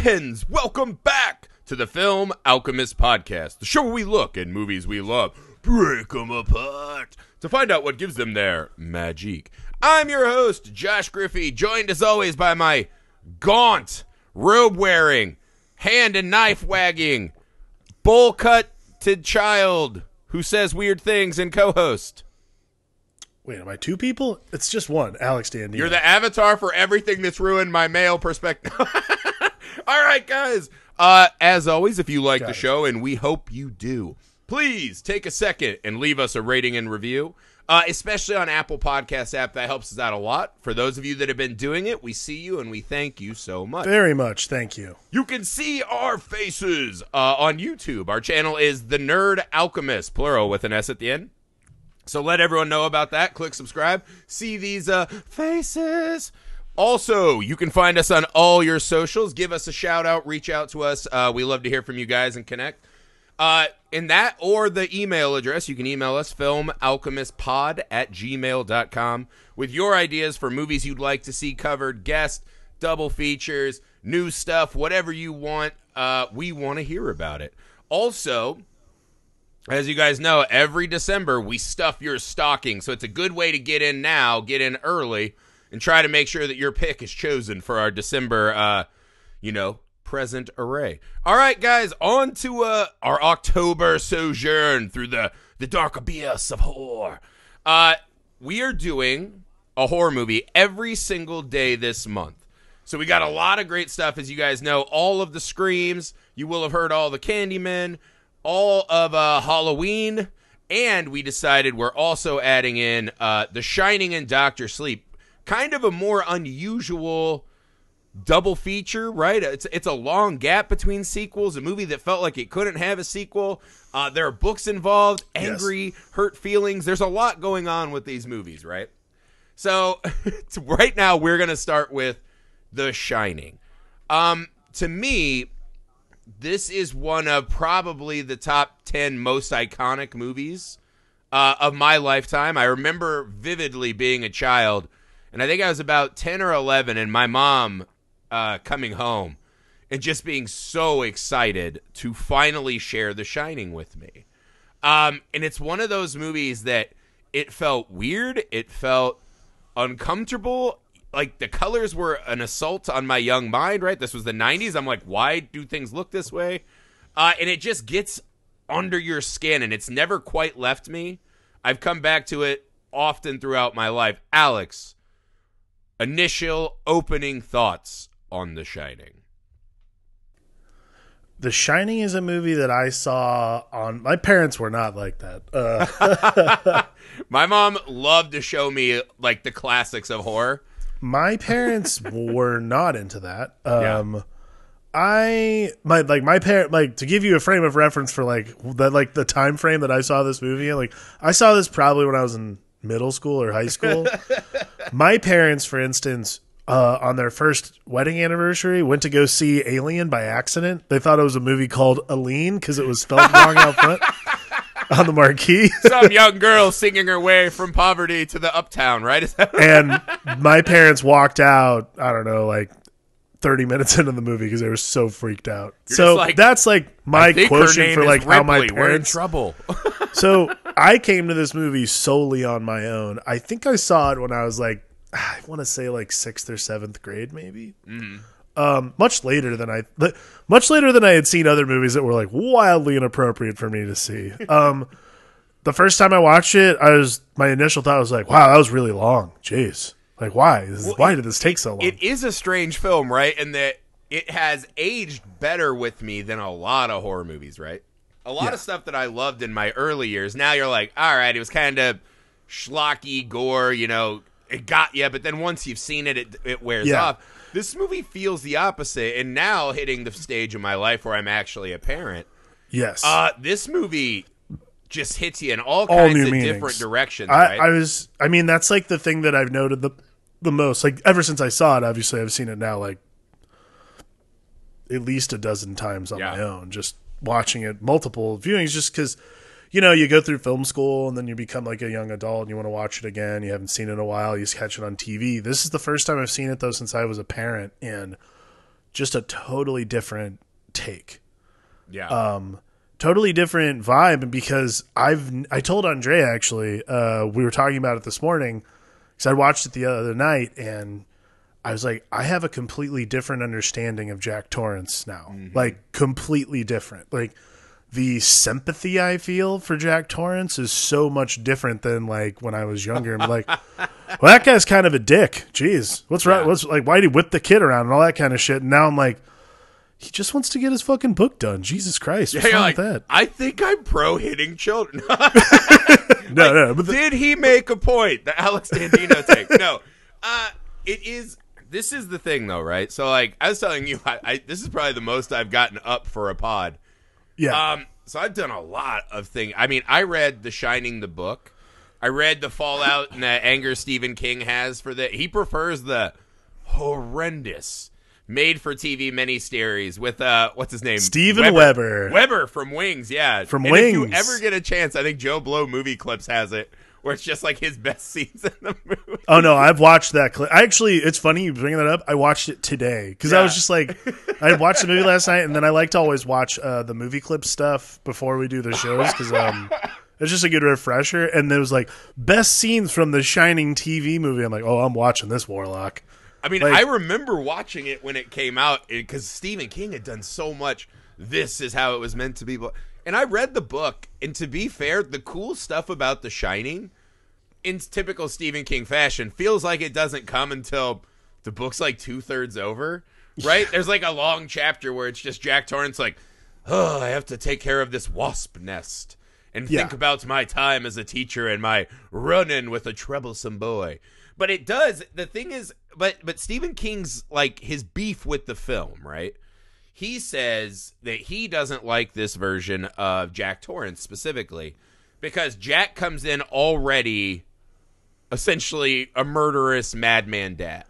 Friends, welcome back to the Film Alchemist podcast, the show where we look at movies we love, break them apart, to find out what gives them their magique. I'm your host, Josh Griffey, joined as always by my gaunt, robe-wearing, hand and knife-wagging, bowl-cut-ted child who says weird things and co-host. Wait, am I two people? It's just one, Alex Dandino. You're the avatar for everything that's ruined my male perspective. All right, guys. As always, if you like the show, and we hope you do, please take a second and leave us a rating and review, especially on Apple Podcast app. That helps us out a lot. For those of you that have been doing it, we see you, and we thank you so much. Very much. Thank you. You can see our faces on YouTube. Our channel is The Nerd Alchemist, plural with an S at the end. So let everyone know about that. Click subscribe. See these faces. Also, you can find us on all your socials. Give us a shout out. Reach out to us. We love to hear from you guys and connect. In that or the email address, you can email us, filmalchemistpod@gmail.com, with your ideas for movies you'd like to see covered, guest, double features, new stuff, whatever you want. We want to hear about it. Also, as you guys know, every December we stuff your stocking, so it's a good way to get in now, get in early, and try to make sure that your pick is chosen for our December, present array. All right, guys, on to our October sojourn through the dark abyss of horror. We are doing a horror movie every single day this month. So we got a lot of great stuff, as you guys know. All of the Screams, you will have heard all the Candymen, all of Halloween, and we decided we're also adding in The Shining and Dr. Sleep. Kind of a more unusual double feature, right? It's a long gap between sequels, a movie that felt like it couldn't have a sequel. There are books involved, angry, hurt feelings. There's a lot going on with these movies, right? So right now we're going to start with The Shining. To me, this is one of probably the top 10 most iconic movies of my lifetime. I remember vividly being a child, and I think I was about 10 or 11, and my mom coming home and just being so excited to finally share The Shining with me. And it's one of those movies that it felt weird, it felt uncomfortable. Like, the colors were an assault on my young mind, right? This was the 90s. I'm like, why do things look this way? And it just gets under your skin, and it's never quite left me. I've come back to it often throughout my life. Alex, initial opening thoughts on The Shining. The Shining is a movie that I saw on... My parents were not like that. My mom loved to show me, like, the classics of horror. My parents were not into that. Yeah. My parent, like, to give you a frame of reference for the time frame that I saw this movie, I saw this probably when I was in middle school or high school. My parents, for instance, on their first wedding anniversary, went to go see Alien by accident. They thought it was a movie called Aline because it was spelled wrong out front on the marquee. Some young girl singing her way from poverty to the uptown, right? And my parents walked out, I don't know, like 30 minutes into the movie because they were so freaked out. So that's like my quotient for like how my parents... We're in trouble. So I came to this movie solely on my own. I think I saw it when I was like, I want to say like 6th or 7th grade maybe. Mm-hmm. Much later than I had seen other movies that were like wildly inappropriate for me to see. The first time I watched it, my initial thought was like, wow, that was really long. Jeez. Like, why? Why did this take so long? It is a strange film, right? And that it has aged better with me than a lot of horror movies, right? A lot of stuff that I loved in my early years. Now you're like, all right, it was kind of schlocky gore, it got you, but then once you've seen it, it wears off. This movie feels the opposite, and now hitting the stage of my life where I'm actually a parent. Yes. This movie just hits you in all kinds of different directions, right? I mean, that's like the thing that I've noted the most. Like, ever since I saw it, obviously I've seen it now like at least a dozen times on my own, just watching it multiple viewings, just because, you go through film school and then you become like a young adult and you want to watch it again. You haven't seen it in a while. You just catch it on TV. This is the first time I've seen it, though, since I was a parent. And just a totally different take. Yeah. Totally different vibe. Because I told Andrea, actually, we were talking about it this morning because I watched it the other night, and I was like, I have a completely different understanding of Jack Torrance now. Like, completely different. Like, the sympathy I feel for Jack Torrance is so much different than like when I was younger. I'm like, well, that guy's kind of a dick. Jeez, what's wrong? What's like? Why'd he whip the kid around and all that kind of shit? And now I'm like, he just wants to get his fucking book done. Jesus Christ, what's wrong with that? I think I'm pro hitting children. No. But did he make a point? The Alex Dandino take. No, it is. This is the thing, though, right? So, like, I was telling you, this is probably the most I've gotten up for a pod. Yeah. So I've done a lot of things. I mean, I read The Shining, the book. I read the fallout and the anger Stephen King has for that. He prefers the horrendous made-for-TV miniseries with, what's his name? Steven Weber. Weber from Wings, yeah. From and Wings. If you ever get a chance, I think Joe Blow Movie Clips has it, where it's just like his best scenes in the movie. Oh, no, I've watched that clip. It's funny you bring that up. I watched it today because I was just like, I had watched the movie last night, and then I like to always watch the movie clip stuff before we do the shows because it's just a good refresher. And there was like, best scenes from the Shining TV movie. I'm like, oh, I'm watching this, Warlock. I mean, like, I remember watching it when it came out because Stephen King had done so much. This is how it was meant to be. And I read the book, and to be fair, the cool stuff about The Shining, in typical Stephen King fashion, feels like it doesn't come until the book's like 2/3 over, right? There's like a long chapter where it's just Jack Torrance like, oh, I have to take care of this wasp nest and think about my time as a teacher and my run-in with a troublesome boy. But it does, the thing is, but Stephen King's, like, his beef with the film, right? He says that he doesn't like this version of Jack Torrance specifically because Jack comes in already essentially a murderous madman dad.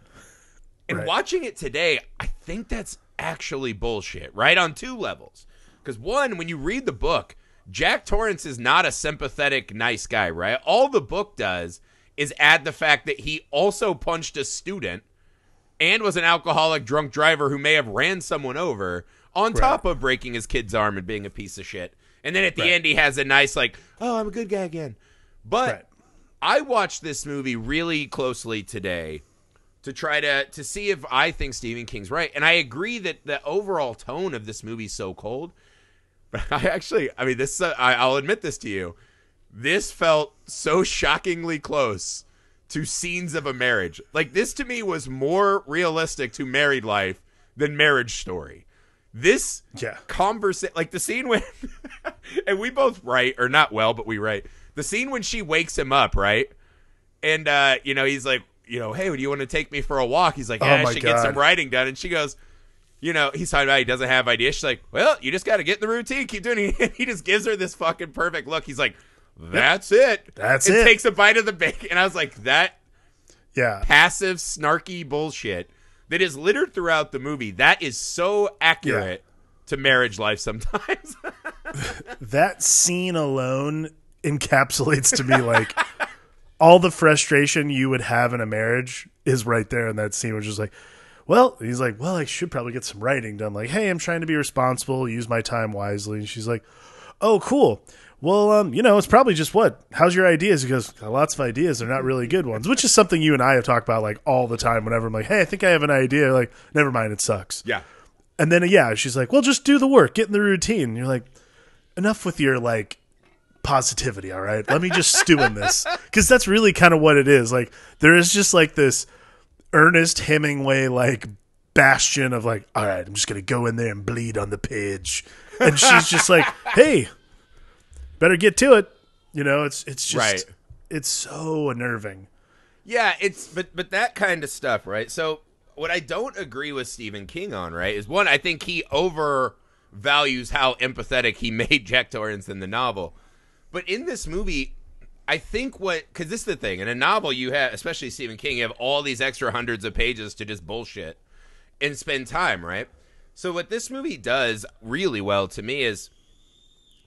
And watching it today, I think that's actually bullshit, right? On two levels. Because one, when you read the book, Jack Torrance is not a sympathetic, nice guy, right? All the book does is add the fact that he also punched a student and was an alcoholic drunk driver who may have ran someone over on top of breaking his kid's arm and being a piece of shit. And then at the end, he has a nice, like, oh, I'm a good guy again. But I watched this movie really closely today to try to see if I think Stephen King's right. And I agree that the overall tone of this movie is so cold. But I'll admit this to you. This felt so shockingly close to scenes of a marriage. Like, this to me was more realistic to married life than Marriage Story. This conversation, like the scene when, and we both write, or not well, but we write, the scene when she wakes him up, right? And, he's like, hey, do you want to take me for a walk? He's like, yeah, I should get some writing done. And she goes, he's talking about he doesn't have ideas. She's like, well, you just got to get in the routine, keep doing it. And he just gives her this fucking perfect look. He's like, that's it. That's it. And takes a bite of the bacon. And I was like, that passive, snarky bullshit that is littered throughout the movie, that is so accurate to marriage life sometimes. That scene alone encapsulates to me, like, all the frustration you would have in a marriage is right there in that scene, which is like, he's like, I should probably get some writing done. Like, hey, I'm trying to be responsible, use my time wisely. And she's like, oh, cool. Well, it's probably just how's your ideas? He goes, got lots of ideas. They're not really good ones, which is something you and I have talked about, like, all the time. Whenever I'm like, hey, I think I have an idea. Like, never mind, it sucks. Yeah. And then, she's like, well, just do the work, get in the routine. And you're like, enough with your, like, positivity, all right? Let me just stew in this. Because that's really kind of what it is. Like, there is just, like, this Ernest Hemingway, like, bastion of, like, all right, I'm just going to go in there and bleed on the page. And she's just like, hey, better get to it. It's just it's so unnerving. Yeah, but that kind of stuff, right? So what I don't agree with Stephen King on, right, is one, I think he overvalues how empathetic he made Jack Torrance in the novel. But in this movie, I think because this is the thing, in a novel you have, especially Stephen King, you have all these extra hundreds of pages to just bullshit and spend time, right? So what this movie does really well to me is,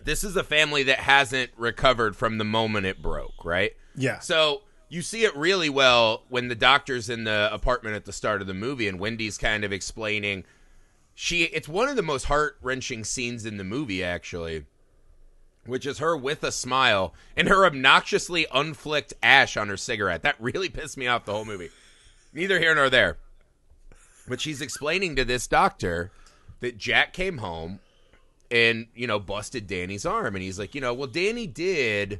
this is a family that hasn't recovered from the moment it broke, right? Yeah. So you see it really well when the doctor's in the apartment at the start of the movie and Wendy's kind of explaining, it's one of the most heart-wrenching scenes in the movie, actually, which is her with a smile and her obnoxiously unflicked ash on her cigarette. That really pissed me off the whole movie. Neither here nor there. But she's explaining to this doctor that Jack came home and, busted Danny's arm. And he's like, well, Danny did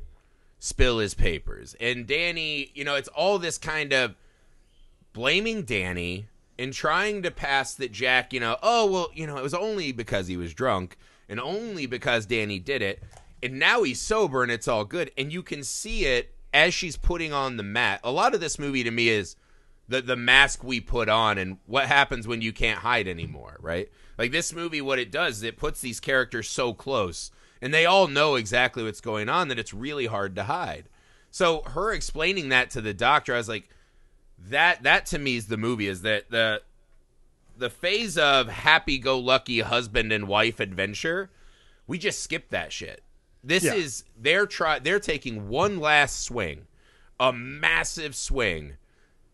spill his papers. And Danny, it's all this kind of blaming Danny and trying to pass that Jack, it was only because he was drunk and only because Danny did it. And now he's sober and it's all good. And you can see it as she's putting on the mask. A lot of this movie to me is the mask we put on and what happens when you can't hide anymore, right? Like this movie, what it does is it puts these characters so close and they all know exactly what's going on that it's really hard to hide. So her explaining that to the doctor, I was like, that to me is the movie, is that the phase of happy-go-lucky husband and wife adventure, we just skipped that shit. This is they're taking one last swing, a massive swing,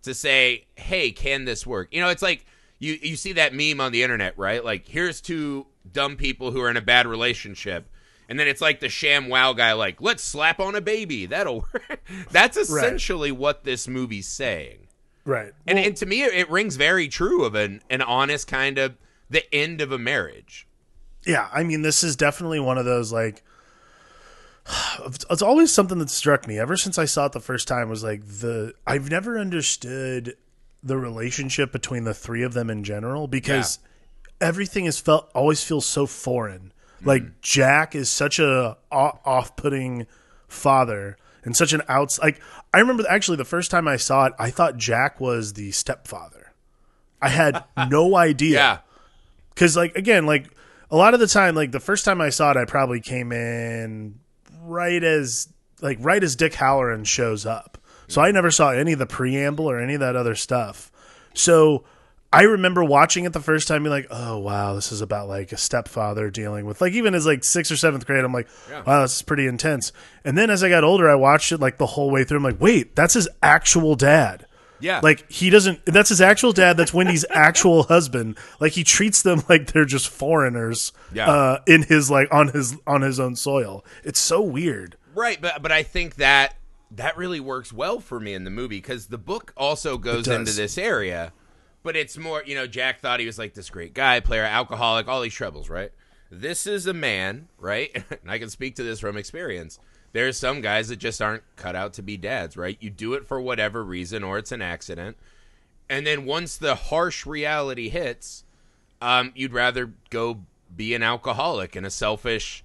to say, hey, can this work? It's like you see that meme on the internet, right? Like, here's two dumb people who are in a bad relationship, and then it's like the sham wow guy, like, let's slap on a baby. That'll work. That's essentially what this movie's saying. Right. And to me, it rings very true of an honest kind of the end of a marriage. Yeah, I mean, this is definitely one of those, like, it's always something that struck me ever since I saw it the first time was like I've never understood the relationship between the three of them in general, because everything always feels so foreign. Like Jack is such a off-putting father and such an like, I remember actually the first time I saw it, I thought Jack was the stepfather. I had no idea. Yeah. Cause like, again, like a lot of the time, like the first time I saw it, I probably came in right as Dick Halloran shows up. So I never saw any of the preamble or any of that other stuff. So I remember watching it the first time, being like, oh, wow, this is about like a stepfather dealing with, like, even as like 6th or 7th grade, I'm like, wow, this is pretty intense. And then as I got older, I watched it like the whole way through. I'm like, wait, that's his actual dad. Yeah. Like that's his actual dad. That's Wendy's actual husband. Like he treats them like they're just foreigners in his, like on his own soil. It's so weird. Right. But I think that really works well for me in the movie, because the book also goes into this area. But it's more, Jack thought he was like this great guy, player, alcoholic, all these troubles, right? This is a man, right? And I can speak to this from experience. There's some guys that just aren't cut out to be dads, right? You do it for whatever reason, or it's an accident. And then once the harsh reality hits, you'd rather go be an alcoholic and a selfish,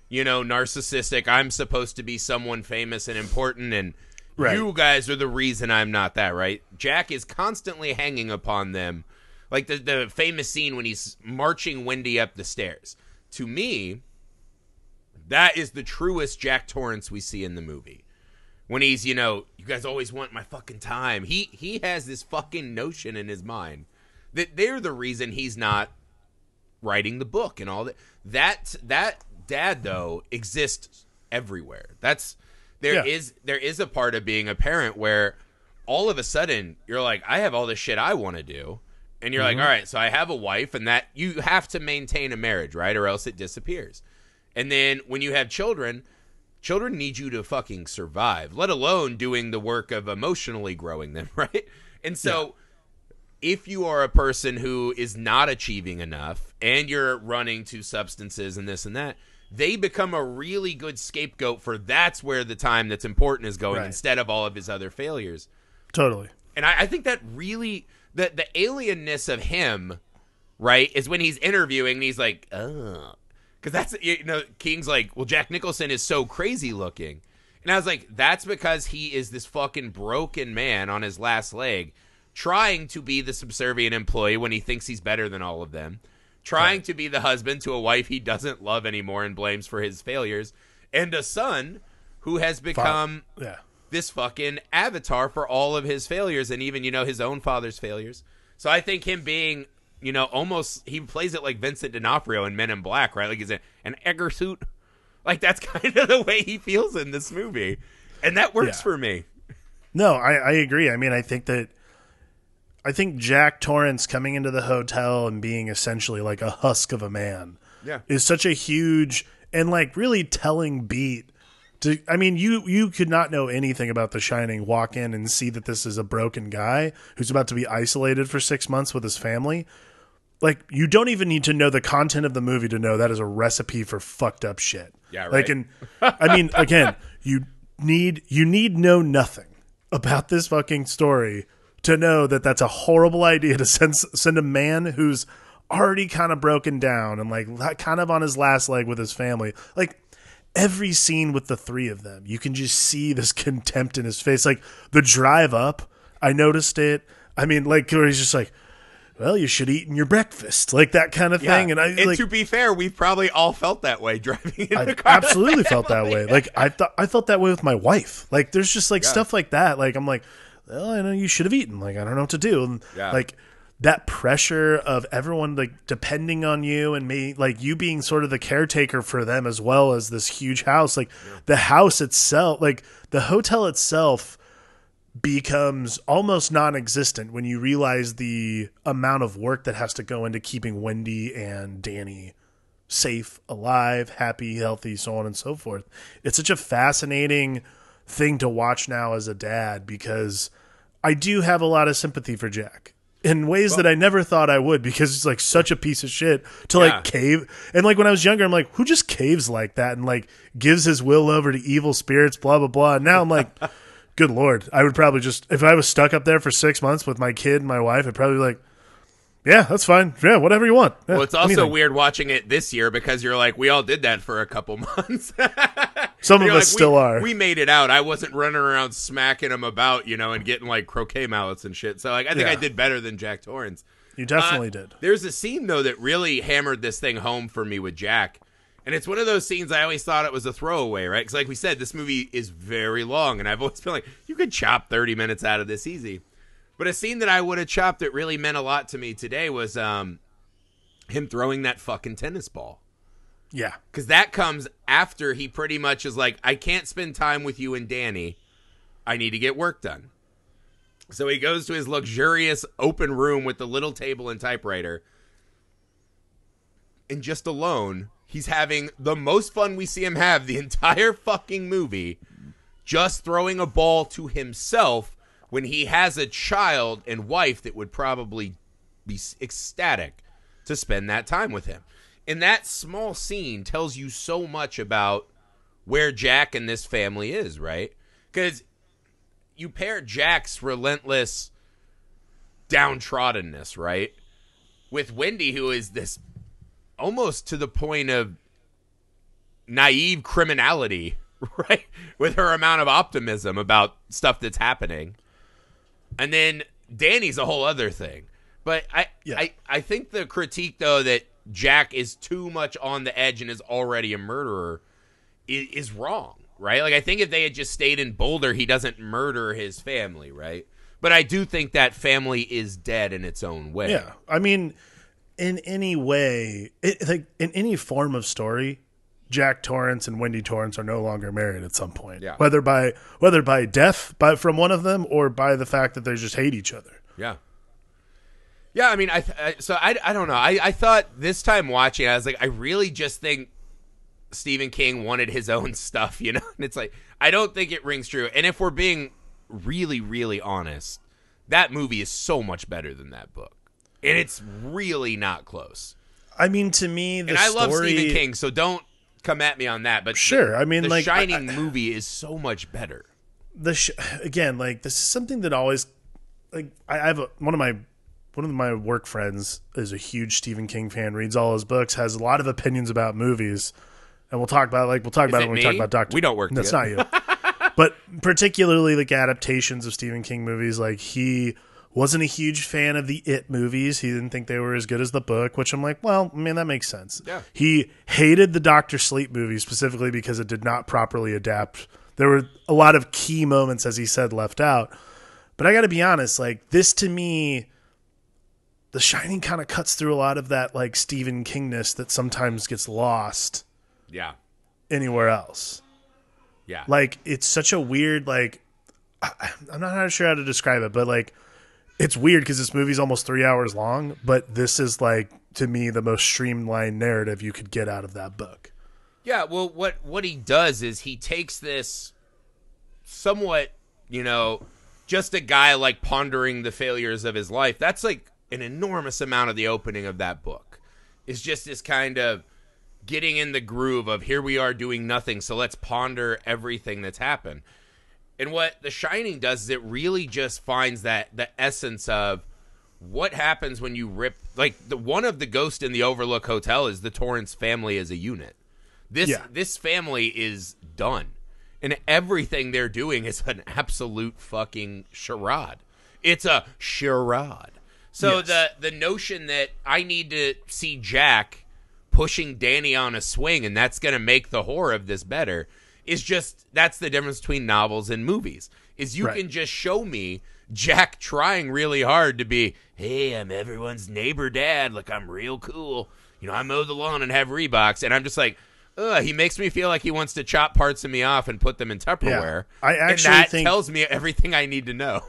narcissistic, I'm supposed to be someone famous and important, and you guys are the reason I'm not that, right? Jack is constantly hanging upon them. Like the famous scene when he's marching Wendy up the stairs. To me, that is the truest Jack Torrance we see in the movie. When he's, you guys always want my fucking time. He has this fucking notion in his mind that they're the reason he's not writing the book and all that. That dad, though, exists everywhere. There is a part of being a parent where all of a sudden you're like, I have all this shit I want to do. And you're like, all right, so I have a wife, and that you have to maintain a marriage, right? Or else it disappears. And then when you have children need you to fucking survive, let alone doing the work of emotionally growing them, right? And so if you are a person who is not achieving enough and you're running to substances and this and that, they become a really good scapegoat for that's where the time that's important is going instead of all of his other failures. Totally. And I think that really, the alienness of him, right, is when he's interviewing and he's like, oh. Because that's, King's like, well, Jack Nicholson is so crazy looking. And I was like, that's because he is this fucking broken man on his last leg, trying to be the subservient employee when he thinks he's better than all of them, trying to be the husband to a wife he doesn't love anymore and blames for his failures, and a son who has become this fucking avatar for all of his failures and even, his own father's failures. So I think him being, almost, he plays it like Vincent D'Onofrio in Men in Black, right? Like he's an Egger suit. Like that's kind of the way he feels in this movie. And that works for me. No, I agree. I mean, I think that I think Jack Torrance coming into the hotel and being essentially like a husk of a man is such a huge and like really telling beat. I mean, you could not know anything about The Shining, walk in and see that this is a broken guy who's about to be isolated for 6 months with his family. Like, you don't even need to know the content of the movie to know that is a recipe for fucked up shit. Yeah, right. Like, and I mean, again, you need know nothing about this fucking story to know that that's a horrible idea to send a man who's already kind of broken down and like kind of on his last leg with his family. Like, every scene with the three of them, you can just see this contempt in his face. Like, the drive up, I noticed it. I mean, like, where he's just like, well, you should eat your breakfast, like that kind of thing. And and to be fair, we've probably all felt that way driving in the car. Absolutely felt that way. Like, I felt that way with my wife. Like, there's just like stuff like that. Like, I'm like, well, I know you should have eaten. Like, I don't know what to do. And like that pressure of everyone like depending on you and me, like you being sort of the caretaker for them as well as this huge house. Like the house itself, like the hotel itself becomes almost non-existent when you realize the amount of work that has to go into keeping Wendy and Danny safe, alive, happy, healthy, so on and so forth. It's such a fascinating thing to watch now as a dad, because I do have a lot of sympathy for Jack in ways that I never thought I would, because he's like such a piece of shit to like cave. And like when I was younger, I'm like, who just caves like that and like gives his will over to evil spirits, blah, blah, blah. And now I'm like, good Lord, I would probably just, if I was stuck up there for 6 months with my kid and my wife, I'd probably be like, yeah, that's fine. Yeah, whatever you want. Yeah, well, it's also weird watching it this year because you're like, we all did that for a couple months. Some of us still are. We made it out. I wasn't running around smacking them about, and getting like croquet mallets and shit. So like, I think I did better than Jack Torrance. You definitely did. There's a scene though that really hammered this thing home for me with Jack. And it's one of those scenes I always thought it was a throwaway, right? Because like we said, this movie is very long. And I've always been like, you could chop 30 minutes out of this easy. But a scene that I would have chopped that really meant a lot to me today was him throwing that fucking tennis ball. Yeah. Because that comes after he pretty much is like, I can't spend time with you and Danny. I need to get work done. So he goes to his luxurious open room with the little table and typewriter. And just alone, he's having the most fun we see him have the entire fucking movie, just throwing a ball to himself when he has a child and wife that would probably be ecstatic to spend that time with him. And that small scene tells you so much about where Jack and this family is, right? Because you pair Jack's relentless downtroddenness, right, with Wendy, who is this almost to the point of naive criminality, right, with her amount of optimism about stuff that's happening. And then Danny's a whole other thing. But I think the critique, though, that Jack is too much on the edge and is already a murderer is wrong, right? Like, I think if they had just stayed in Boulder, he doesn't murder his family, right? But I do think that family is dead in its own way. Yeah. I mean, in any way, like in any form of story, Jack Torrance and Wendy Torrance are no longer married at some point. Yeah. Whether by death from one of them or by the fact that they just hate each other. Yeah. Yeah, I mean, I don't know. I thought this time watching, I was like, I really just think Stephen King wanted his own stuff, And it's like, I don't think it rings true. And if we're being really, really honest, that movie is so much better than that book. And it's really not close. I mean, to me, I love Stephen King, so don't come at me on that. But sure, I mean, the Shining movie is so much better. Again, like, this is something that always, like, I have one of my work friends is a huge Stephen King fan, reads all his books, has a lot of opinions about movies, and we'll talk about it when we talk about Doctor. We don't work together. That's not you. But particularly like adaptations of Stephen King movies, like he wasn't a huge fan of the It movies. He didn't think they were as good as the book, which I'm like, well, I mean, that makes sense. Yeah. He hated the Dr. Sleep movie specifically because it did not properly adapt. There were a lot of key moments, as he said, left out. But I got to be honest, like, this to me, The Shining kind of cuts through a lot of that, like, Stephen Kingness that sometimes gets lost. Yeah. Anywhere else. Yeah. Like, it's such a weird, like, I'm not sure how to describe it, but like, it's weird because this movie's almost 3 hours long, but this is like, to me, the most streamlined narrative you could get out of that book. Yeah, well, what he does is he takes this somewhat, just a guy like pondering the failures of his life. That's like an enormous amount of the opening of that book. It's just this kind of getting in the groove of here we are doing nothing, so let's ponder everything that's happened. And what The Shining does is it really just finds the essence of what happens when you rip, like one of the ghosts in the Overlook Hotel is the Torrance family as a unit. This family is done. And everything they're doing is an absolute fucking charade. It's a charade. So yes. the notion that I need to see Jack pushing Danny on a swing and that's going to make the horror of this better is just, that's the difference between novels and movies. Is you can just show me Jack trying really hard to be, hey, I'm everyone's neighbor dad. Like, I'm real cool. I mow the lawn and have Reeboks. And I'm just like, he makes me feel like he wants to chop parts of me off and put them in Tupperware. Yeah. I actually think tells me everything I need to know.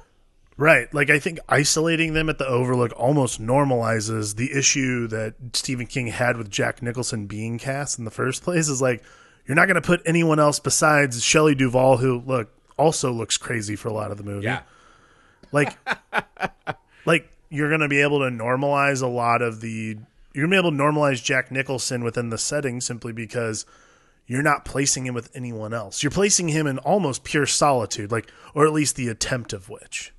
Right. Like, I think isolating them at the Overlook almost normalizes the issue that Stephen King had with Jack Nicholson being cast in the first place. Is like, you're not going to put anyone else besides Shelley Duvall, who also looks crazy for a lot of the movie. Yeah. Like, you're going to be able to normalize a lot of the... You're going to be able to normalize Jack Nicholson within the setting simply because you're not placing him with anyone else. You're placing him in almost pure solitude, or at least the attempt of which.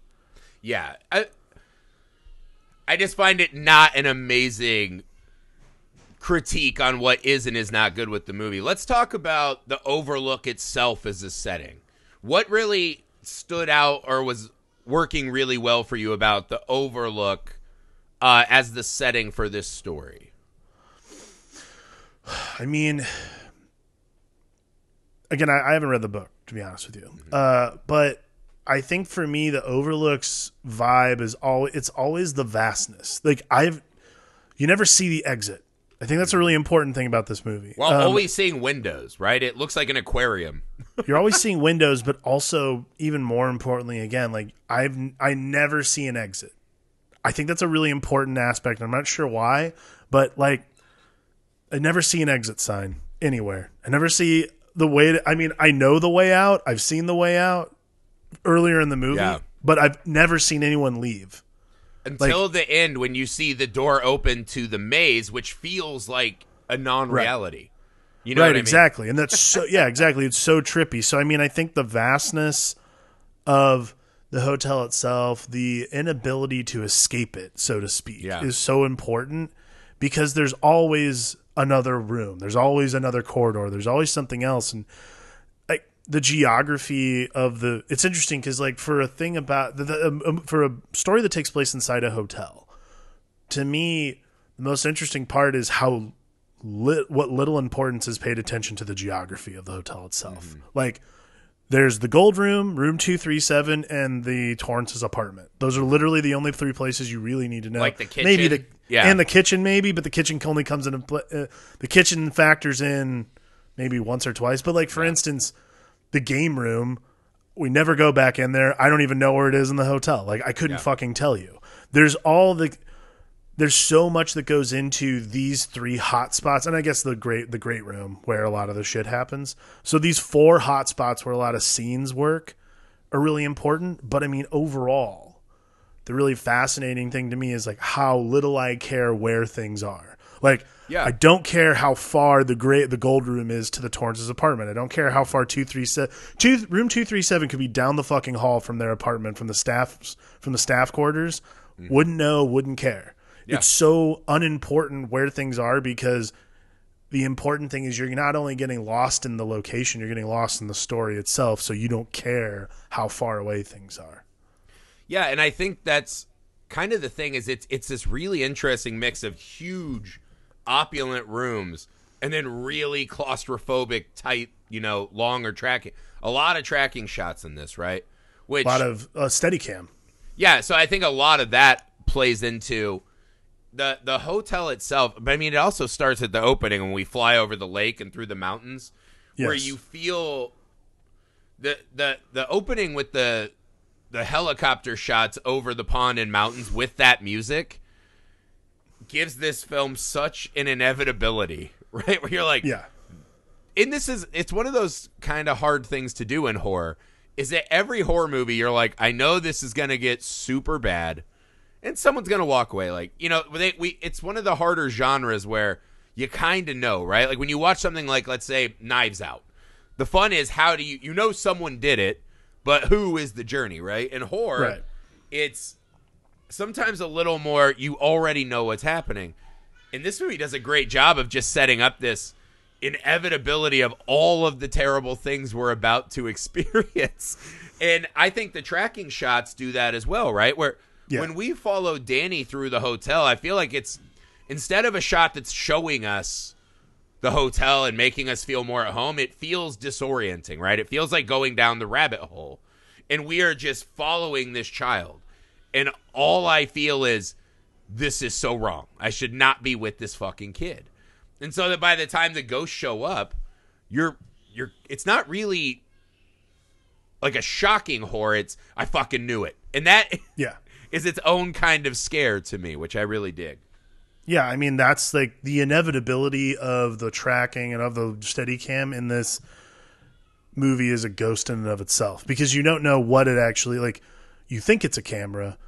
Yeah. I just find it not an amazing critique on what is and is not good with the movie. Let's talk about the Overlook itself as a setting. What really stood out or was working really well for you about the Overlook as the setting for this story? I mean, again, I haven't read the book, to be honest with you. But I think for me, the Overlook's vibe is always the vastness. Like, you never see the exit. I think that's a really important thing about this movie. Well, always seeing windows, right? It looks like an aquarium. You're always seeing windows, but also, even more importantly, again, like I never see an exit. I think that's a really important aspect. I'm not sure why, but like I never see an exit sign anywhere. I never see the way. I know the way out. I've seen the way out earlier in the movie, but I've never seen anyone leave. Until the end, when you see the door open to the maze, which feels like a non-reality. Right. You know what I mean? Exactly. And that's so, exactly. It's so trippy. So, I think the vastness of the hotel itself, the inability to escape it, so to speak, is so important because there's always another room. There's always another corridor. There's always something else. And the geography of it's interesting because for a thing about for a story that takes place inside a hotel, to me, the most interesting part is how what little importance is paid attention to the geography of the hotel itself. Mm-hmm. Like, there's the Gold Room, Room 237, and the Torrance's apartment. Those are literally the only three places you really need to know. Like the kitchen, maybe and the kitchen, but the kitchen only comes in. The kitchen factors in maybe once or twice. But for instance, the game room, we never go back in there. I don't even know where it is in the hotel. I couldn't fucking tell you. There's so much that goes into these three hot spots, and I guess the great room where a lot of the shit happens. So these four hot spots where a lot of scenes work are really important. But overall, the really fascinating thing to me is how little I care where things are. I don't care how far the Gold Room is to the Torrance's apartment. I don't care how far Room 237 could be down the fucking hall from their apartment, from the staff quarters. Mm-hmm. Wouldn't know, wouldn't care. Yeah. It's so unimportant where things are because the important thing is you're not only getting lost in the location, you're getting lost in the story itself, so you don't care how far away things are. Yeah, and I think that's kind of the thing is it's this really interesting mix of huge opulent rooms and then really claustrophobic, tight, longer tracking. A lot of tracking shots in this, right? A lot of Steadicam. Yeah, so I think a lot of that plays into the hotel itself. But it also starts at the opening when we fly over the lake and through the mountains, where you feel the opening with the the helicopter shots over the pond and mountains with that music gives this film such an inevitability, right? Where you're like, Yeah. and it's one of those kind of hard things to do in horror, is that every horror movie you're like, I know this is going to get super bad and someone's going to walk away. Like, you know, it's one of the harder genres where you kind of know, right? Like when you watch something like, let's say, Knives Out, the fun is how do you know someone did it, but who is the journey, right? In horror, Right. It's sometimes a little more, you already know what's happening. And this movie does a great job of just setting up this inevitability of all of the terrible things we're about to experience. And I think the tracking shots do that as well, right? Where when we follow Danny through the hotel, I feel like it's, instead of a shot that's showing us the hotel and making us feel more at home, it feels disorienting, right? It feels like going down the rabbit hole. And we are just following this child. And all I feel is, this is so wrong. I should not be with this fucking kid. And so that by the time the ghosts show up, it's not really like a shocking horror. It's, I fucking knew it. And that is its own kind of scare to me, which I really dig. Yeah, I mean, that's like the inevitability of the tracking and of the Steadicam in this movie is a ghost in and of itself, because you don't know what it actually, like, you think it's a camera,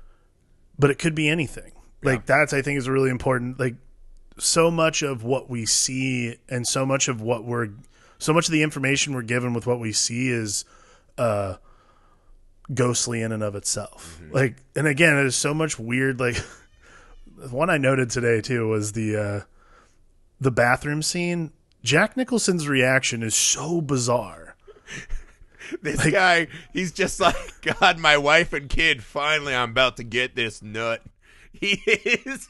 but it could be anything. Like, that's, I think, is really important. Like, so much of what we see and so much of the information we're given with what we see is ghostly in and of itself. Mm-hmm. Like, and again, there's so much weird, like, the one I noted today too was the bathroom scene. Jack Nicholson's reaction is so bizarre. This guy, he's just like, God, my wife and kid, finally I'm about to get this nut. He is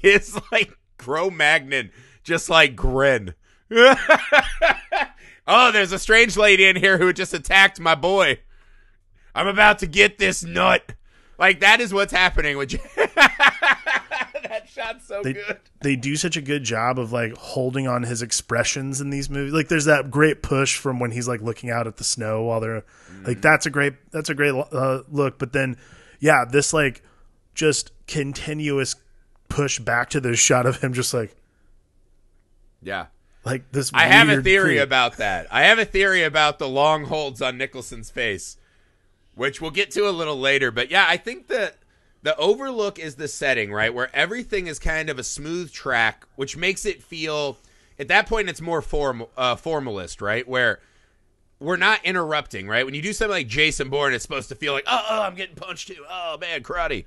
his like Cro-Magnon, just like grin. Oh, there's a strange lady in here who just attacked my boy. I'm about to get this nut. Like, that is what's happening with that shot's so good. They do such a good job of like holding on his expressions in these movies. Like, there's that great push from when he's like looking out at the snow while they're like, that's a great look. But then, yeah, this like just continuous push back to this shot of him just like, yeah, like this. I have a theory about that. I have a theory about the long holds on Nicholson's face, which we'll get to a little later. But yeah, I think that the Overlook is the setting, right, where everything is kind of a smooth track, which makes it feel, at that point, it's more formalist, right, where we're not interrupting, right? When you do something like Jason Bourne, it's supposed to feel like, oh, I'm getting punched too. Oh, man, karate.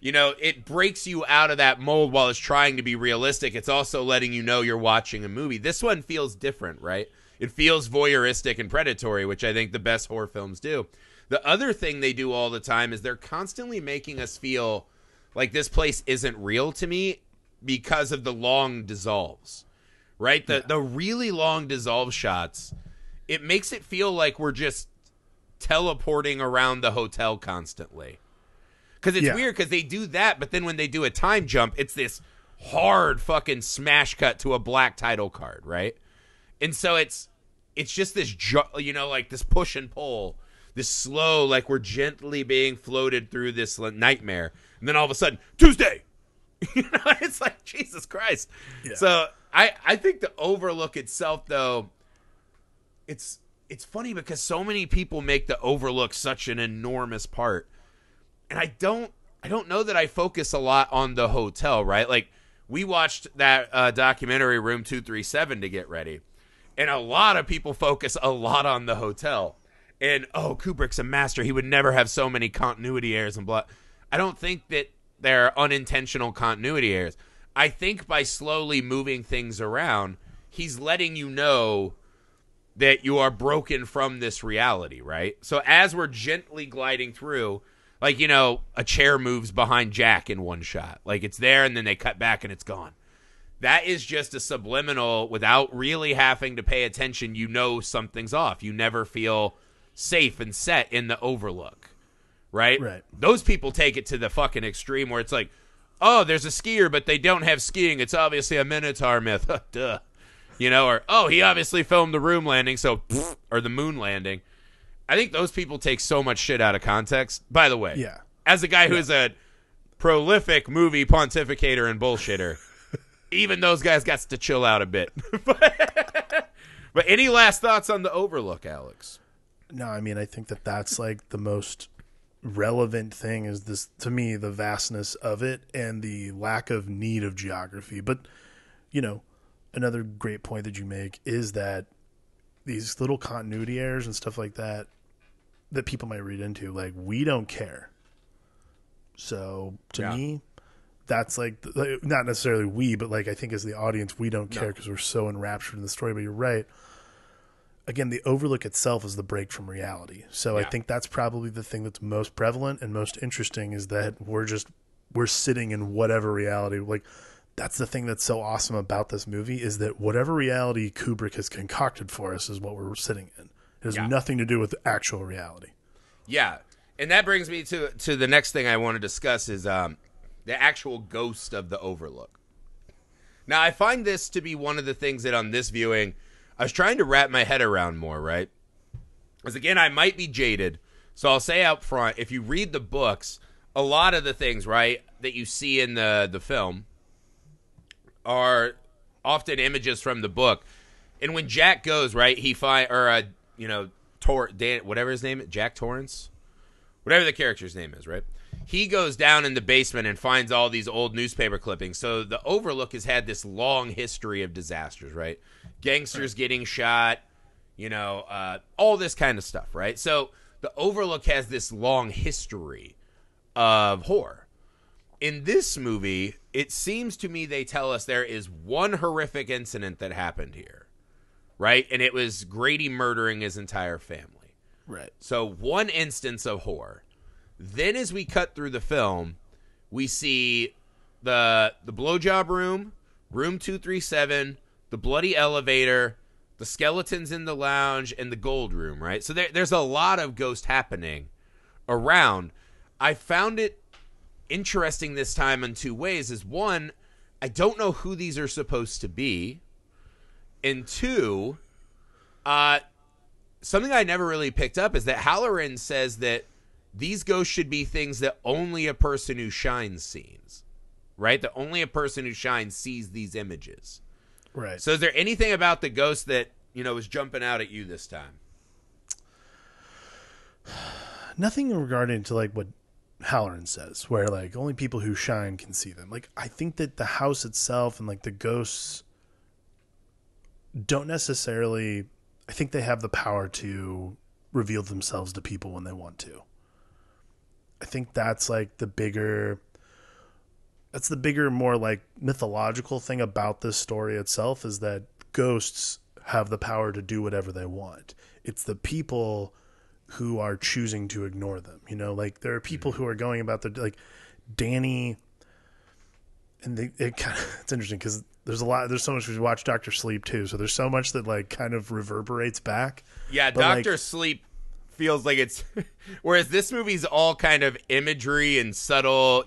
You know, it breaks you out of that mold while it's trying to be realistic. It's also letting you know you're watching a movie. This one feels different, right? It feels voyeuristic and predatory, which I think the best horror films do. The other thing they do all the time is they're constantly making us feel like this place isn't real to me because of the long dissolves, right? The really long dissolve shots, it makes it feel like we're just teleporting around the hotel constantly. Because it's weird because they do that, but then when they do a time jump, it's this hard fucking smash cut to a black title card, right? And so it's just this, you know, like this push and pull, this slow, like we're gently being floated through this nightmare. And then all of a sudden, Tuesday! You know, it's like, Jesus Christ. Yeah. So I think the Overlook itself, though, it's funny because so many people make the Overlook such an enormous part. And I don't know that I focus a lot on the hotel, right? Like, we watched that documentary Room 237 to get ready. And a lot of people focus a lot on the hotel. And, oh, Kubrick's a master. He would never have so many continuity errors and blah. I don't think that they're unintentional continuity errors. I think by slowly moving things around, he's letting you know that you are broken from this reality, right? So as we're gently gliding through, like, you know, a chair moves behind Jack in one shot. Like, it's there, and then they cut back, and it's gone. That is just a subliminal, without really having to pay attention, you know something's off. You never feel safe and set in the Overlook, right? Right. Those people take it to the fucking extreme where it's like, oh, there's a skier, but they don't have skiing. It's obviously a Minotaur myth. Duh. You know, or, oh, he obviously filmed the room landing, so, or the moon landing. I think those people take so much shit out of context. By the way, Yeah. as a guy who is a prolific movie pontificator and bullshitter, even those guys got to chill out a bit. But any last thoughts on The Overlook, Alex? No, I mean, I think that that's like the most relevant thing is this, to me, the vastness of it and the lack of need of geography. But, you know, another great point that you make is that these little continuity errors and stuff like that people might read into, like, we don't care. So to me, that's like, not necessarily we, but like I think as the audience, we don't care because we're so enraptured in the story. But you're right. Again, the Overlook itself is the break from reality. So I think that's probably the thing that's most prevalent and most interesting is that we're sitting in whatever reality. Like that's the thing that's so awesome about this movie is that whatever reality Kubrick has concocted for us is what we're sitting in. It has nothing to do with actual reality. Yeah. And that brings me to the next thing I want to discuss is the actual ghost of the Overlook. Now, I find this to be one of the things that on this viewing, I was trying to wrap my head around more, right? Because, again, I might be jaded. So I'll say out front, if you read the books, a lot of the things, right, that you see in the film are often images from the book. And when Jack goes, right, he whatever his name is, Jack Torrance? Whatever the character's name is, right? He goes down in the basement and finds all these old newspaper clippings. So the Overlook has had this long history of disasters, right? Gangsters getting shot, all this kind of stuff, right? So the Overlook has this long history of horror. In this movie, it seems to me they tell us there is one horrific incident that happened here, right? And it was Grady murdering his entire family. Right. So one instance of horror. Then as we cut through the film, we see the blowjob room, room 237, the bloody elevator, the skeletons in the lounge, and the gold room, right? So there's a lot of ghost happening around. I found it interesting this time in two ways. Is one, I don't know who these are supposed to be. And two, something I never really picked up is that Halloran says that these ghosts should be things that only a person who shines sees, right? That only a person who shines sees these images. Right. So is there anything about the ghost that, was jumping out at you this time? Nothing regarding to like what Halloran says, where like only people who shine can see them. Like I think that the house itself and like the ghosts don't necessarily, I think they have the power to reveal themselves to people when they want to. I think that's like the bigger, more like mythological thing about this story itself is that ghosts have the power to do whatever they want. It's the people who are choosing to ignore them. Like there are people who are going about their, like Danny, and it's interesting because there's so much. We watch Dr. Sleep too, so there's so much that like kind of reverberates back. Yeah, Dr. Sleep feels like it's whereas this movie's all kind of imagery and subtle,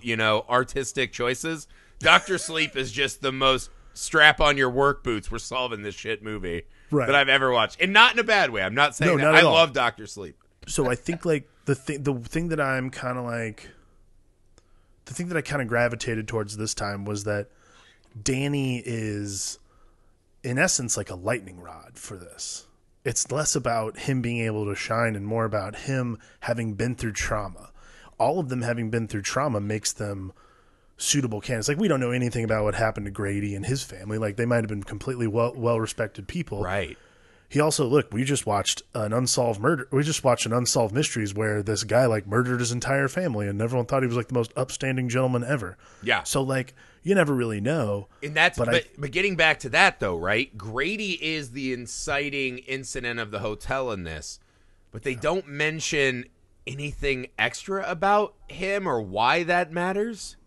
artistic choices. Dr. Sleep is just the most strap on your work boots, we're solving this shit movie that I've ever watched. And not in a bad way. I'm not saying that. I love Dr. Sleep. So I think like the thing that I'm kind of like, the thing that I kind of gravitated towards this time was that Danny is in essence like a lightning rod for this. It's less about him being able to shine and more about him having been through trauma. All of them having been through trauma makes them suitable candidates. Like we don't know anything about what happened to Grady and his family. Like they might have been completely well-respected people. Right. He also, we just watched an unsolved murder. We just watched an unsolved mysteries where this guy like murdered his entire family and everyone thought he was like the most upstanding gentleman ever. Yeah. So like you never really know. And that's, but getting back to that though, right? Grady is the inciting incident of the hotel in this, but they don't mention anything extra about him or why that matters.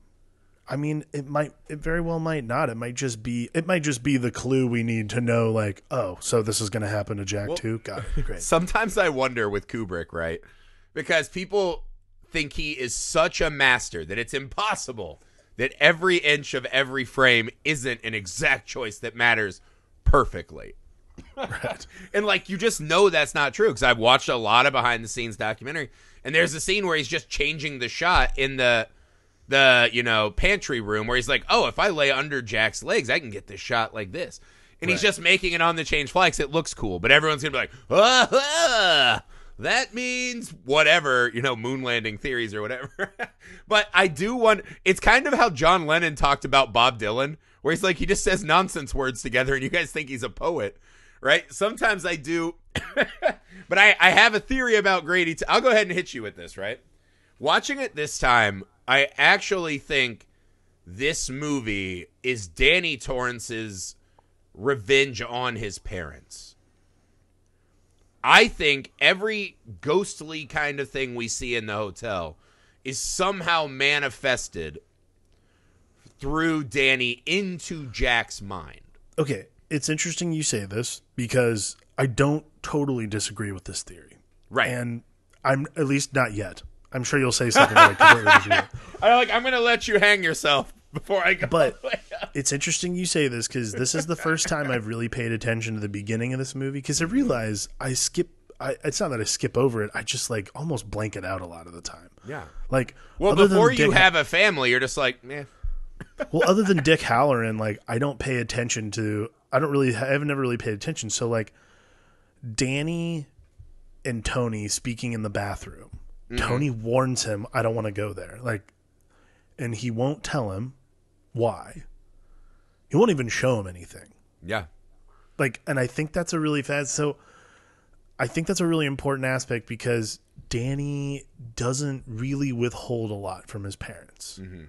I mean, it very well might not. It might just be the clue we need to know, like, oh, so this is going to happen to Jack too? Got it. Great. Sometimes I wonder with Kubrick, right? Because people think he is such a master that it's impossible that every inch of every frame isn't an exact choice that matters perfectly. Right. And like, you just know that's not true, because I've watched a lot of behind the scenes documentary, and there's a scene where he's just changing the shot in the pantry room, where he's like, oh, if I lay under Jack's legs, I can get this shot like this. And he's just making it on the change fly because it looks cool. But everyone's going to be like, that means whatever, moon landing theories or whatever. But I do want, it's kind of how John Lennon talked about Bob Dylan, where he's like, he just says nonsense words together and you guys think he's a poet, right? Sometimes I do. But I have a theory about Grady. I'll go ahead and hit you with this, right? Watching it this time, I actually think this movie is Danny Torrance's revenge on his parents. I think every ghostly kind of thing we see in the hotel is somehow manifested through Danny into Jack's mind. Okay, it's interesting you say this, because I don't totally disagree with this theory. Right. And I'm, at least not yet. I'm sure you'll say something that I completely disagree with. I'm going to let you hang yourself before I go. But it's interesting you say this, because this is the first time I've really paid attention to the beginning of this movie, because I realize it's not that I skip over it. I just like almost blank it out a lot of the time. Yeah. Like, well, before you have a family, you're just like, meh. Well, other than Dick Halloran, like, I don't pay attention to, I've never really paid attention. So like Danny and Tony speaking in the bathroom, Tony warns him, I don't want to go there. Like, and he won't tell him why. He won't even show him anything. Yeah. Like, and I think that's a really I think that's a really important aspect, because Danny doesn't really withhold a lot from his parents. Mm-hmm.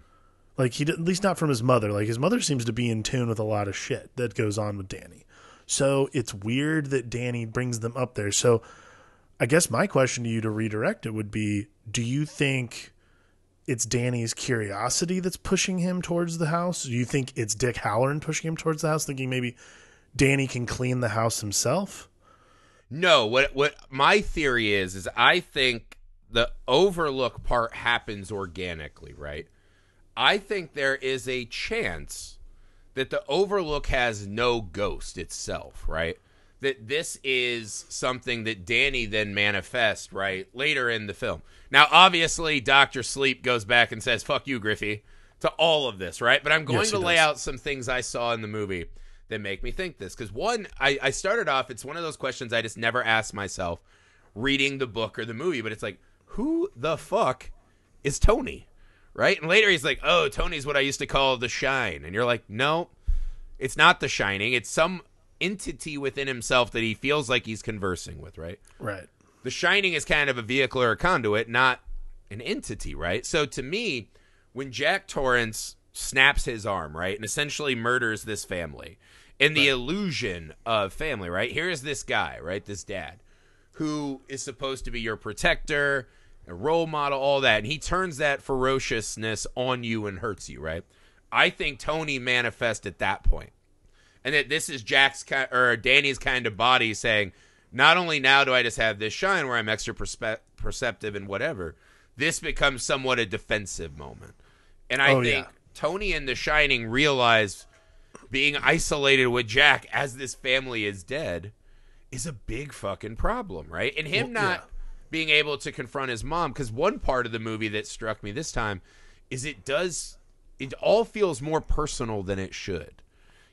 Like, at least not from his mother. Like, his mother seems to be in tune with a lot of shit that goes on with Danny. So it's weird that Danny brings them up there. So I guess my question to you to redirect it would be, do you think it's Danny's curiosity that's pushing him towards the house? Do you think it's Dick Halloran pushing him towards the house, thinking maybe Danny can clean the house himself? No, what my theory is I think the Overlook part happens organically, right? I think there is a chance that the Overlook has no ghost itself, right? That this is something that Danny then manifests, right, later in the film. Now, obviously, Dr. Sleep goes back and says, fuck you, Griffey, to all of this, right? But I'm going to lay out some things I saw in the movie that make me think this. Because one, I started off, it's one of those questions I just never asked myself reading the book or the movie, but it's like, who the fuck is Tony? Right? And later he's like, oh, Tony's what I used to call the Shine. And you're like, no, it's not the Shining. It's some entity within himself that he feels like he's conversing with, right? Right. The Shining is kind of a vehicle or a conduit, not an entity, right? So to me, when Jack Torrance snaps his arm, right, and essentially murders this family, in the illusion of family, right, here is this guy, right, this dad, who is supposed to be your protector, a role model, all that, and he turns that ferociousness on you and hurts you, right? I think Tony manifests at that point, and that this is Danny's kind of body saying, not only now do I just have this shine where I'm extra perceptive and whatever, this becomes somewhat a defensive moment, and I think Tony and The Shining realize being isolated with Jack as this family is dead is a big fucking problem, right? And him being able to confront his mom, because one part of the movie that struck me this time is it all feels more personal than it should.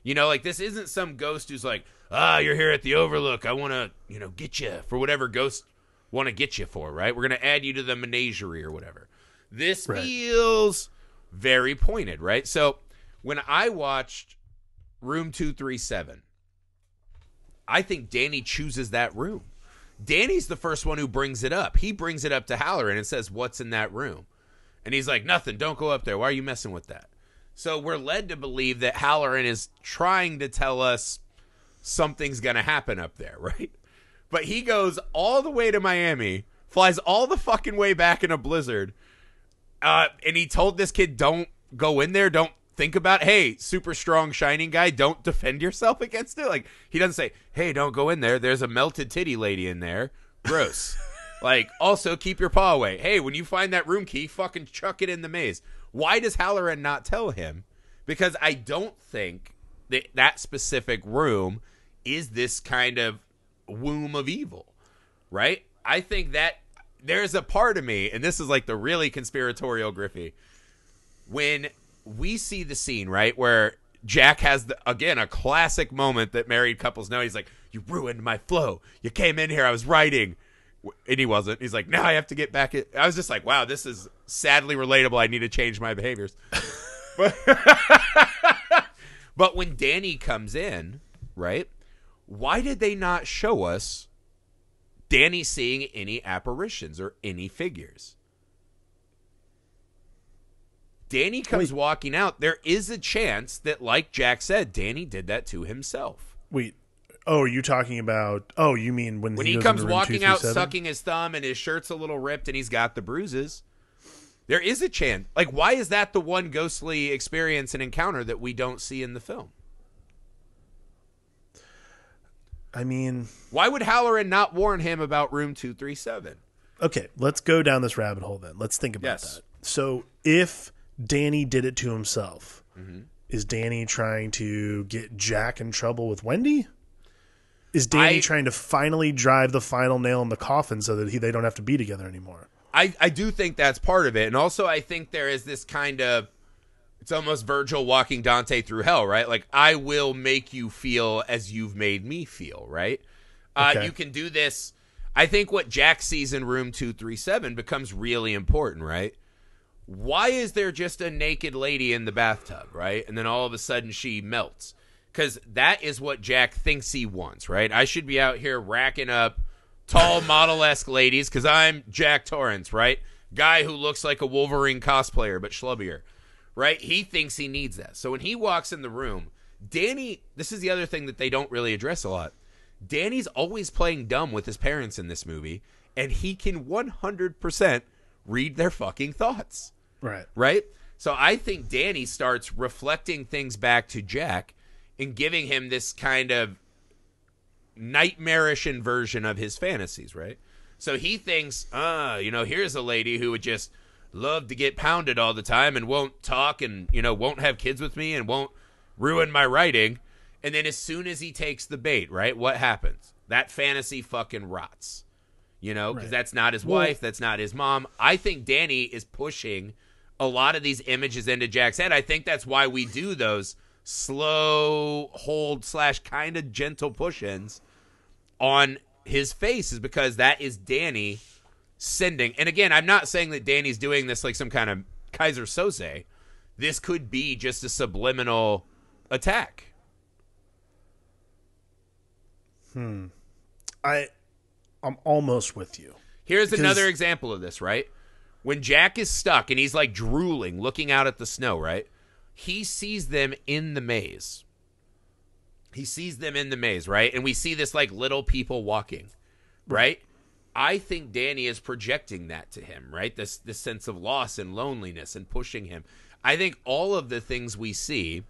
Like, this isn't some ghost who's like, you're here at the Overlook, I want to, get you for whatever ghosts want to get you for, right? We're going to add you to the menagerie or whatever. This feels very pointed, right? So when I watched Room 237, I think Danny chooses that room. Danny's the first one who brings it up. He brings it up to Halloran and says, what's in that room? And he's like, nothing, don't go up there. Why are you messing with that? So we're led to believe that Halloran is trying to tell us something's going to happen up there, right? But he goes all the way to Miami, flies all the fucking way back in a blizzard, and he told this kid, don't go in there, don't think about, hey, super strong Shining guy, don't defend yourself against it. Like, he doesn't say, hey, don't go in there, there's a melted titty lady in there, gross. Like, also keep your paw away. Hey, when you find that room key, fucking chuck it in the maze. Why does Halloran not tell him? Because I don't think that specific room is this kind of womb of evil, right? I think that there's a part of me, and this is like the really conspiratorial Griffey, when we see the scene, right, where Jack has, again, a classic moment that married couples know. He's like, you ruined my flow. You came in here, I was writing. And he wasn't. He's like, now I have to get back. I was just like, wow, this is sadly relatable. I need to change my behaviors. But when Danny comes in, right, why did they not show us Danny seeing any apparitions or any figures? Danny comes walking out. There is a chance that, like Jack said, Danny did that to himself. Wait. Oh, are you talking about... Oh, you mean when he comes walking out, sucking his thumb, and his shirt's a little ripped, and he's got the bruises? There is a chance. Like, why is that the one ghostly experience and encounter that we don't see in the film? I mean... Why would Halloran not warn him about room 237? Okay, let's go down this rabbit hole then. Let's think about that. So, if Danny did it to himself, is Danny trying to get Jack in trouble with Wendy? Is Danny trying to finally drive the final nail in the coffin so that they don't have to be together anymore? I do think that's part of it. And also I think there is this kind of, it's almost Virgil walking Dante through hell, right? Like, I will make you feel as you've made me feel, right? Okay. You can do this. I think what Jack sees in room 237 becomes really important, right? Why is there just a naked lady in the bathtub, right? And then all of a sudden she melts. Because that is what Jack thinks he wants, right? I should be out here racking up tall model-esque ladies because I'm Jack Torrance, right? Guy who looks like a Wolverine cosplayer but schlubbier, right? He thinks he needs that. So when he walks in the room, Danny, this is the other thing that they don't really address a lot. Danny's always playing dumb with his parents in this movie, and he can 100% read their fucking thoughts. Right. Right? So I think Danny starts reflecting things back to Jack and giving him this kind of nightmarish inversion of his fantasies, right? So he thinks, here's a lady who would just love to get pounded all the time and won't talk and, won't have kids with me and won't ruin my writing. And then as soon as he takes the bait, right, what happens? That fantasy fucking rots, because that's not his wife. That's not his mom. I think Danny is pushing a lot of these images into Jack's head. I think that's why we do those slow hold / kind of gentle push-ins on his face, is because that is Danny sending. And again, I'm not saying that Danny's doing this like some kind of Kaiser Soze. This could be just a subliminal attack. I'm almost with you. Here's another example of this, right? When Jack is stuck and he's like drooling, looking out at the snow, right? He sees them in the maze. Right? And we see this like little people walking, right? I think Danny is projecting that to him, right? This sense of loss and loneliness and pushing him. I think all of the things we see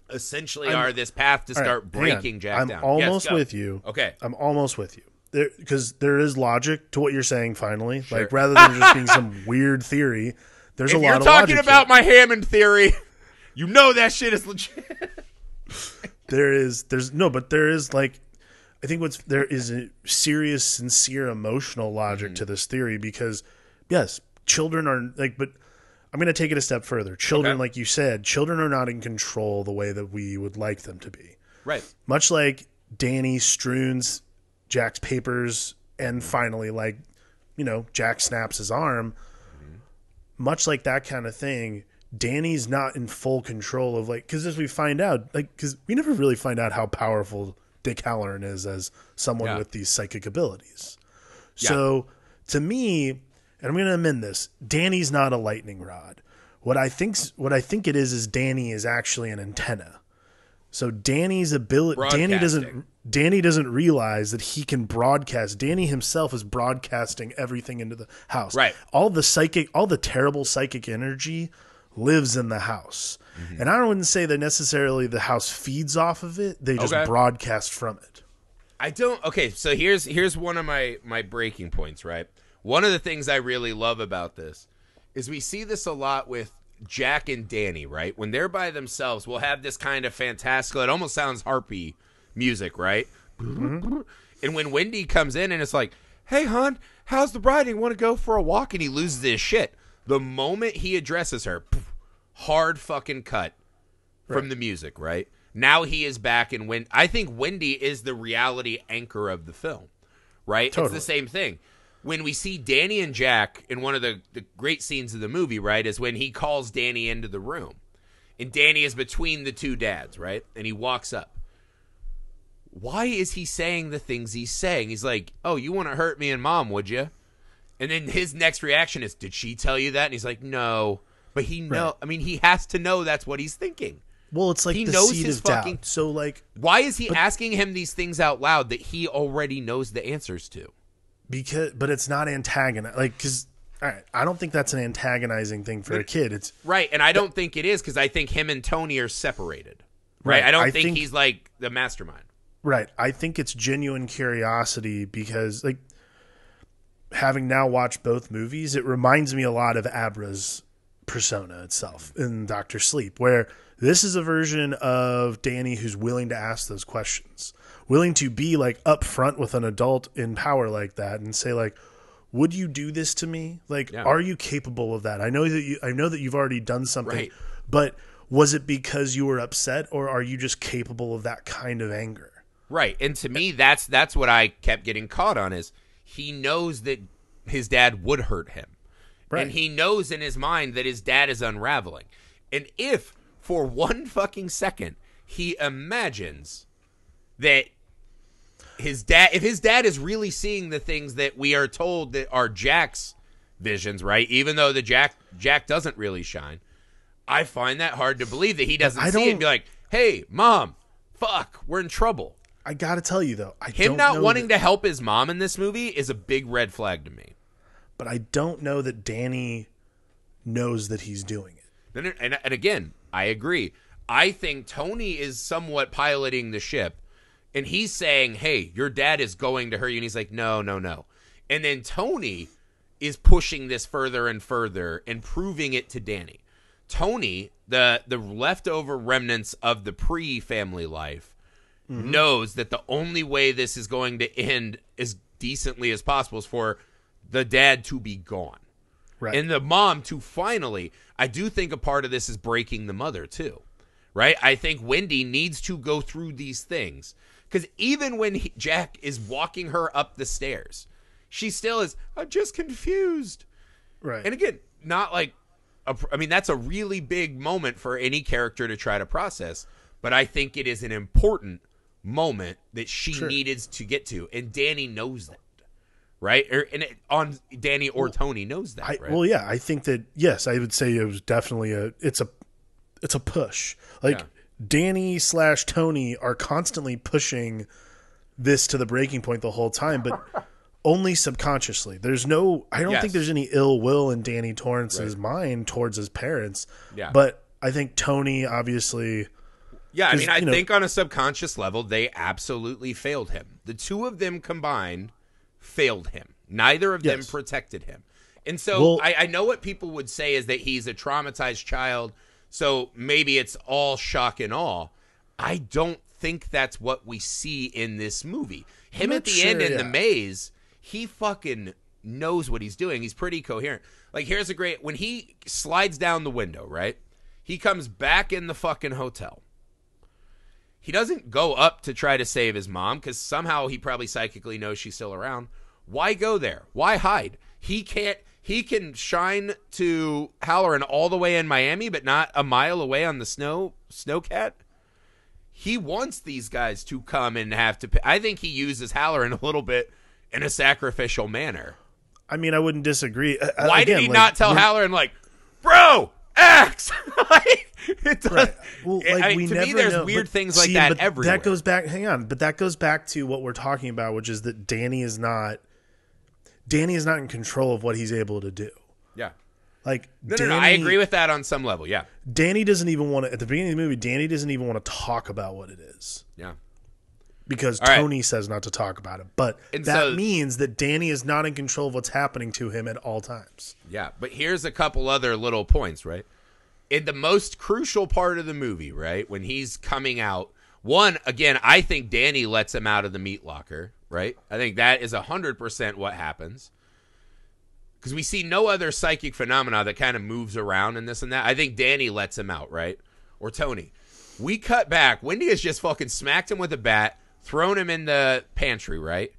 essentially are this path to start breaking Jack down. I'm almost with you. Okay. I'm almost with you. Because there is logic to what you're saying finally. Sure. Like, rather than just being some weird theory, there's a lot of logic. If you're talking about my Hammond theory, that shit is legit. there is like, I think there is a serious, sincere, emotional logic to this theory because, yes, children are like, but I'm going to take it a step further. Children, like you said, children are not in control the way that we would like them to be. Right. Much like Danny strews Jack's papers and finally, like, Jack snaps his arm. Much like that kind of thing, Danny's not in full control of, like, because as we find out, like, because we never really find out how powerful Dick Halloran is as someone with these psychic abilities. So to me, and I'm going to amend this, Danny's not a lightning rod. What I think it is Danny is actually an antenna. So Danny's ability, Danny doesn't realize that he can broadcast. Danny himself is broadcasting everything into the house. Right. All the terrible psychic energy lives in the house. Mm-hmm. And I wouldn't say that necessarily the house feeds off of it. They just broadcast from it. Okay, so here's one of my breaking points, right? One of the things I really love about this is we see this a lot with Jack and Danny, right? When they're by themselves, we'll have this kind of fantastical, it almost sounds harpy music, right? Mm-hmm. And when Wendy comes in and it's like, hey, hon, how's the riding? Want to go for a walk? And he loses his shit. The moment he addresses her, hard fucking cut from the music, right? Now he is back, and I think Wendy is the reality anchor of the film, right? Totally. It's the same thing. When we see Danny and Jack in one of the great scenes of the movie, right, is when he calls Danny into the room. And Danny is between the two dads, right? And he walks up. Why is he saying the things he's saying? He's like, oh, you want to hurt me and Mom, would you? And then his next reaction is, did she tell you that? And he's like, no. But he I mean, he has to know that's what he's thinking. Well, it's like he knows seed his of fucking doubt. So, like, why is he asking him these things out loud that he already knows the answers to? But it's not antagonizing. Like, because all right, I don't think that's an antagonizing thing for a kid. It's right, and I don't think it is, because I think him and Tony are separated. Right, I don't think he's like the mastermind. Right, I think it's genuine curiosity because, like, having now watched both movies, it reminds me a lot of Abra's persona itself in Dr. Sleep, where this is a version of Danny who's willing to ask those questions, willing to be like upfront with an adult in power like that and say, like, would you do this to me? Like, are you capable of that? I know that you've already done something, but was it because you were upset, or are you just capable of that kind of anger? Right. And to me, that's what I kept getting caught on, is he knows that his dad would hurt him. Right. And he knows in his mind that his dad is unraveling. And if for one fucking second he imagines that if his dad is really seeing the things that we are told that are Jack's visions, right? Even though Jack doesn't really shine, I find that hard to believe that he doesn't see it and be like, hey, Mom, fuck, we're in trouble. I gotta tell you, though, him not wanting to help his mom in this movie is a big red flag to me. But I don't know that Danny knows that he's doing it. And again, I agree. I think Tony is somewhat piloting the ship, and he's saying, hey, your dad is going to hurt you. And he's like, no, no, no. And then Tony is pushing this further and further and proving it to Danny. Tony, the leftover remnants of the pre-family life, knows that the only way this is going to end as decently as possible is for the dad to be gone. Right. And the mom to finally, I do think a part of this is breaking the mother too. Right? I think Wendy needs to go through these things. Because even when Jack is walking her up the stairs, she still is, I'm just confused. Right. And again, not like, that's a really big moment for any character to try to process. But I think it is an important moment that she needed to get to. And Danny knows that. Right? Danny or Tony knows that, right? Well, yeah, I think that, yes, I would say it was definitely it's a push. Like, Danny / Tony are constantly pushing this to the breaking point the whole time, but only subconsciously. I don't think there's any ill will in Danny Torrance's mind towards his parents. Yeah. But I think Tony, obviously... Yeah, I think on a subconscious level, they absolutely failed him. The two of them combined failed him. Neither of them protected him. And so I know what people would say is that he's a traumatized child, so maybe it's all shock and awe. I don't think that's what we see in this movie. Him at the end in the maze, he fucking knows what he's doing. He's pretty coherent. Like, here's when he slides down the window, right? He comes back in the fucking hotel. He doesn't go up to try to save his mom because somehow he probably psychically knows she's still around. Why go there? Why hide? He can shine to Halloran all the way in Miami, but not a mile away on the Snowcat. He wants these guys to come and have to pay. I think he uses Halloran a little bit in a sacrificial manner. I mean, I wouldn't disagree. Why did he not tell Halloran, like, bro, X? It does. Right. Well, to me, there's weird things like that everywhere. That goes back. Hang on, but that goes back to what we're talking about, which is that Danny is not in control of what he's able to do. Yeah. Like, no. I agree with that on some level. Yeah. Danny doesn't even want to. At the beginning of the movie, Danny doesn't even want to talk about what it is. Yeah. Because Tony says not to talk about it. But that means that Danny is not in control of what's happening to him at all times. Yeah. But here's a couple other little points, right? In the most crucial part of the movie, right, when he's coming out, One, again, I think Danny lets him out of the meat locker, right? I think that is 100% what happens. Because we see no other psychic phenomena that kind of moves around and this and that. I think Danny lets him out, right? Or Tony. We cut back. Wendy has just fucking smacked him with a bat, thrown him in the pantry, right?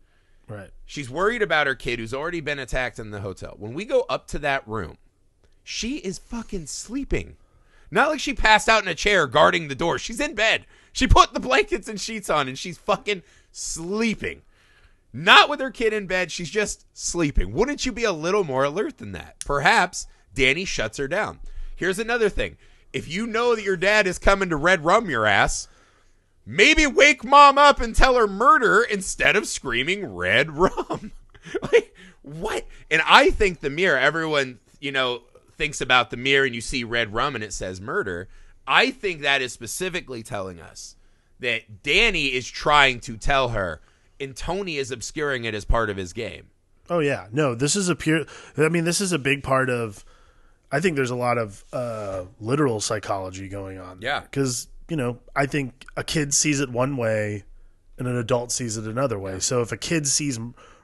Right. She's worried about her kid who's already been attacked in the hotel. When we go up to that room, she is fucking sleeping. Not like she passed out in a chair guarding the door. She's in bed. She put the blankets and sheets on and she's fucking sleeping. Not with her kid in bed. She's just sleeping. Wouldn't you be a little more alert than that? Perhaps Danny shuts her down. Here's another thing. If you know that your dad is coming to red rum your ass, maybe wake mom up and tell her murder instead of screaming red rum. Like, what? And I think the mirror, everyone, thinks about the mirror and you see red rum and it says murder. I think that is specifically telling us that Danny is trying to tell her, and Tony is obscuring it as part of his game. Oh yeah. No, this is this is a big part of, I think there's a lot of literal psychology going on. Yeah. Because, I think a kid sees it one way and an adult sees it another way. Yeah. So if a kid sees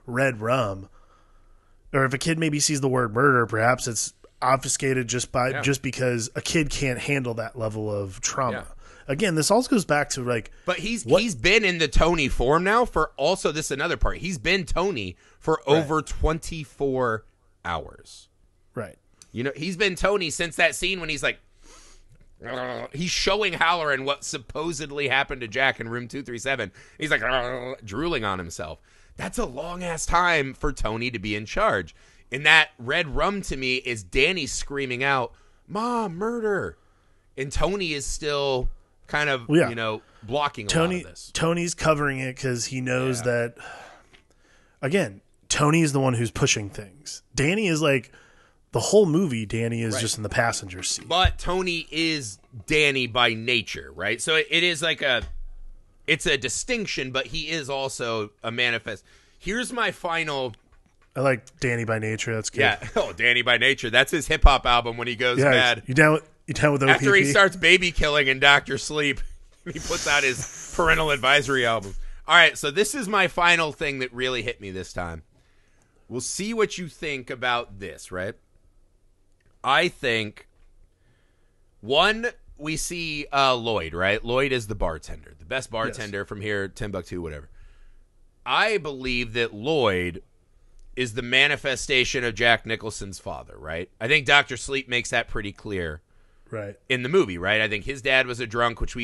red rum, or if a kid maybe sees the word murder, perhaps it's obfuscated just because a kid can't handle that level of trauma. Yeah. Again, this also goes back to but he's been in the Tony form now for also this another part. He's been Tony for over 24 hours. Right. He's been Tony since that scene when he's like, he's showing Halloran what supposedly happened to Jack in room 237. He's like drooling on himself. That's a long ass time for Tony to be in charge. And that red rum to me is Danny screaming out, "Mom, murder!" And Tony is still kind of, blocking a lot of this. Tony's covering it because he knows that, again, Tony is the one who's pushing things. Danny is like, the whole movie, Danny is just in the passenger seat. But Tony is Danny by nature, right? So it is like it's a distinction, but he is also a manifest. Here's my final... I like Danny by Nature. That's good. Yeah. Oh, Danny by Nature. That's his hip hop album when he goes mad. You down with OPP? After he starts baby killing in Dr. Sleep, he puts out his parental advisory album. All right, so this is my final thing that really hit me this time. We'll see what you think about this, right? I think, one, we see Lloyd, right? Lloyd is the bartender, the best bartender from here, Timbuktu, whatever. I believe that Lloyd is the manifestation of Jack Nicholson's father, right? I think Dr. Sleep makes that pretty clear in the movie, right? I think his dad was a drunk, which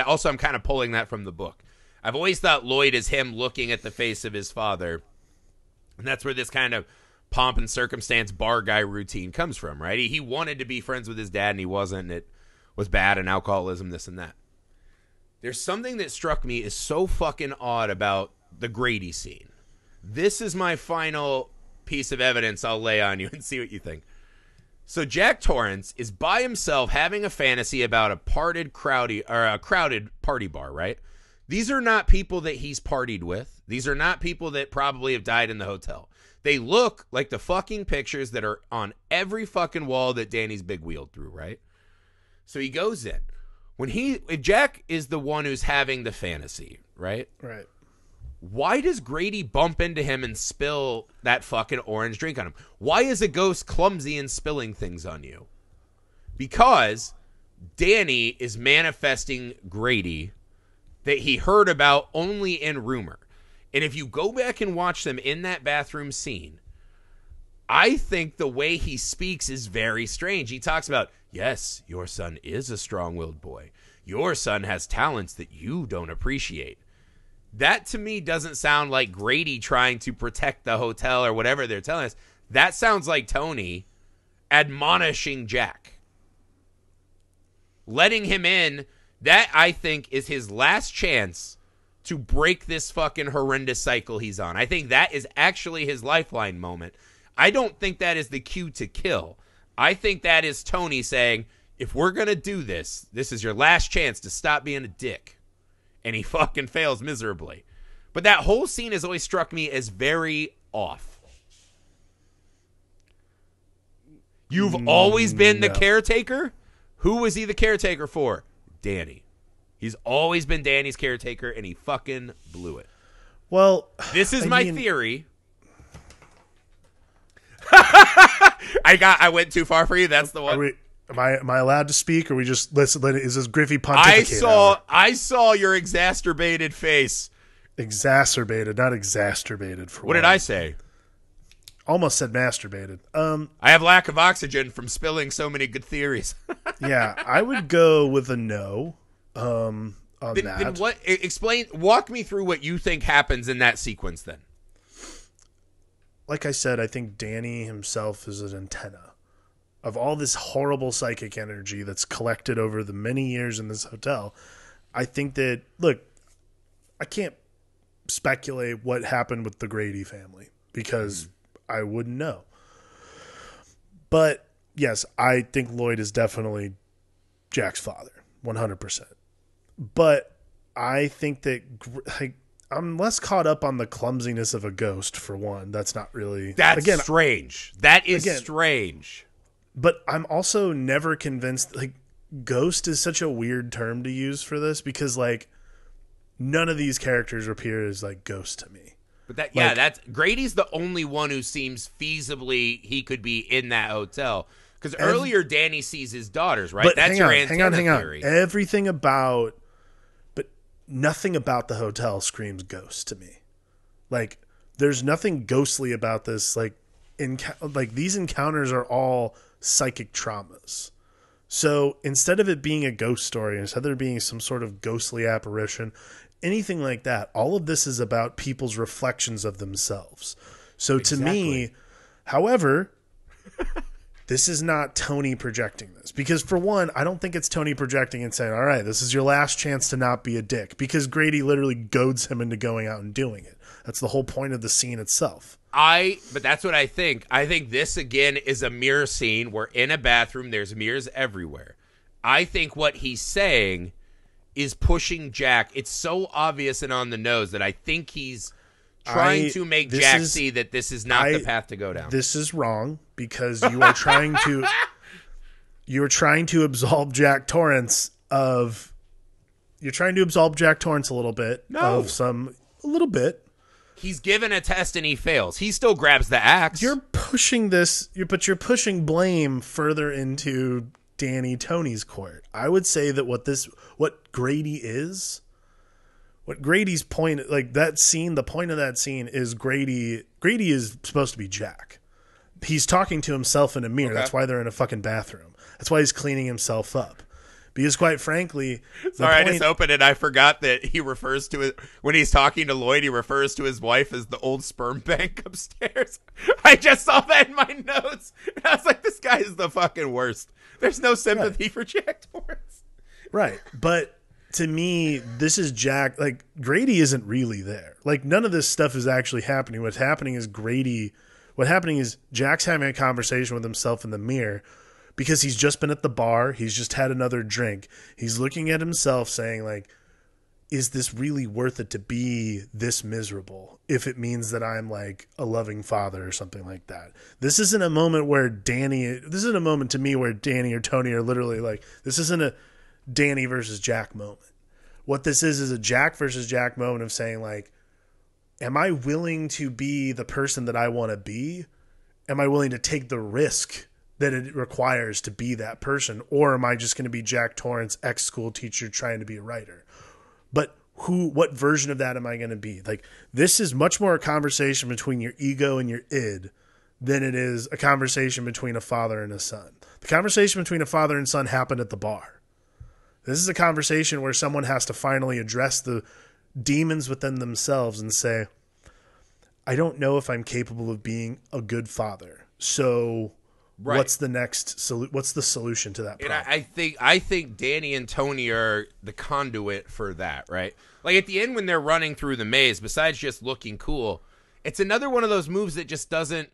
also I'm kind of pulling that from the book. I've always thought Lloyd is him looking at the face of his father, and that's where this kind of pomp and circumstance bar guy routine comes from, right? He wanted to be friends with his dad, and he wasn't, and it was bad, and alcoholism, this and that. There's something that struck me is so fucking odd about the Grady scene. This is my final piece of evidence I'll lay on you and see what you think. So Jack Torrance is by himself having a fantasy about a crowded party bar, right? These are not people that he's partied with. These are not people that probably have died in the hotel. They look like the fucking pictures that are on every fucking wall that Danny's big wheeled through, right? So he goes in. If Jack is the one who's having the fantasy, right? Right. Why does Grady bump into him and spill that fucking orange drink on him? Why is a ghost clumsy and spilling things on you? Because Danny is manifesting Grady that he heard about only in rumor. And if you go back and watch them in that bathroom scene, I think the way he speaks is very strange. He talks about, yes, your son is a strong-willed boy. Your son has talents that you don't appreciate. That, to me, doesn't sound like Grady trying to protect the hotel or whatever they're telling us. That sounds like Tony admonishing Jack. Letting him in. That, I think, is his last chance to break this fucking horrendous cycle he's on. I think that is actually his lifeline moment. I don't think that is the cue to kill. I think that is Tony saying, if we're going to do this, this is your last chance to stop being a dick. And he fucking fails miserably. But that whole scene has always struck me as very off. You've always been the caretaker? Who was he the caretaker for? Danny. He's always been Danny's caretaker, and he fucking blew it. Well, this is my theory. I went too far for you. That's the one. Am I allowed to speak, or we just listen? Is this Griffey pontificate? I saw your exacerbated face. Exacerbated, not exacerbated. What did I say? Almost said masturbated. I have lack of oxygen from spilling so many good theories. Yeah, I would go with a no. On that. Then what? Walk me through what you think happens in that sequence. Then, like I said, I think Danny himself is an antenna of all this horrible psychic energy that's collected over the many years in this hotel. I think that, look, I can't speculate what happened with the Grady family because I wouldn't know. But yes, I think Lloyd is definitely Jack's father, 100%. But I think that I'm less caught up on the clumsiness of a ghost, for one. That's not really... That's strange. That is strange. But I'm also never convinced... Like, ghost is such a weird term to use for this because, like, none of these characters appear as, like, ghosts to me. But that's... Grady's the only one who seems feasibly he could be in that hotel. Because earlier Danny sees his daughters, right? But that's your antenna theory. Everything about... Nothing about the hotel screams ghost to me. Like, there's nothing ghostly about this. Like these encounters are all psychic traumas. So instead of it being a ghost story, instead of there being some sort of ghostly apparition, anything like that, all of this is about people's reflections of themselves. So to me, however, this is not Tony projecting this. Because for one, I don't think it's Tony projecting and saying, all right, this is your last chance to not be a dick. Because Grady literally goads him into going out and doing it. That's the whole point of the scene itself. But that's what I think. I think this, again, is a mirror scene. We're in a bathroom. There's mirrors everywhere. I think what he's saying is pushing Jack. It's so obvious and on the nose that I think he's trying to make Jack see that this is not the path to go down. This is wrong because you are trying to absolve Jack Torrance of. You're trying to absolve Jack Torrance a little bit a little bit. He's given a test and he fails. He still grabs the axe. You're pushing but you're pushing blame further into Tony's court. I would say that what Grady's point, like that scene, the point of that scene is Grady is supposed to be Jack. He's talking to himself in a mirror. Okay. That's why they're in a fucking bathroom. That's why he's cleaning himself up. Because quite frankly... Sorry, I just opened it. I forgot that he refers to it... When he's talking to Lloyd, he refers to his wife as the old sperm bank upstairs. I just saw that in my notes. And I was like, this guy is the fucking worst. There's no sympathy for Jack Torrance. Right. But to me, this is Jack... Like, Grady isn't really there. Like, none of this stuff is actually happening. What's happening is Jack's having a conversation with himself in the mirror... Because he's just been at the bar. He's just had another drink. He's looking at himself saying, like, is this really worth it to be this miserable if it means that I'm, like, a loving father or something like that? This isn't a moment to me where Danny or Tony are literally like, this isn't a Danny versus Jack moment. What this is a Jack versus Jack moment of saying, like, am I willing to be the person that I want to be? Am I willing to take the risk that it requires to be that person, or am I just going to be Jack Torrance, ex-school teacher trying to be a writer? But what version of that am I going to be? Like, this is much more a conversation between your ego and your id than it is a conversation between a father and a son. The conversation between a father and son happened at the bar. This is a conversation where someone has to finally address the demons within themselves and say, I don't know if I'm capable of being a good father. So... Right. What's the solution to that problem? And I think Danny and Tony are the conduit for that, right? Like at the end when they're running through the maze, besides just looking cool, it's another one of those moves that just doesn't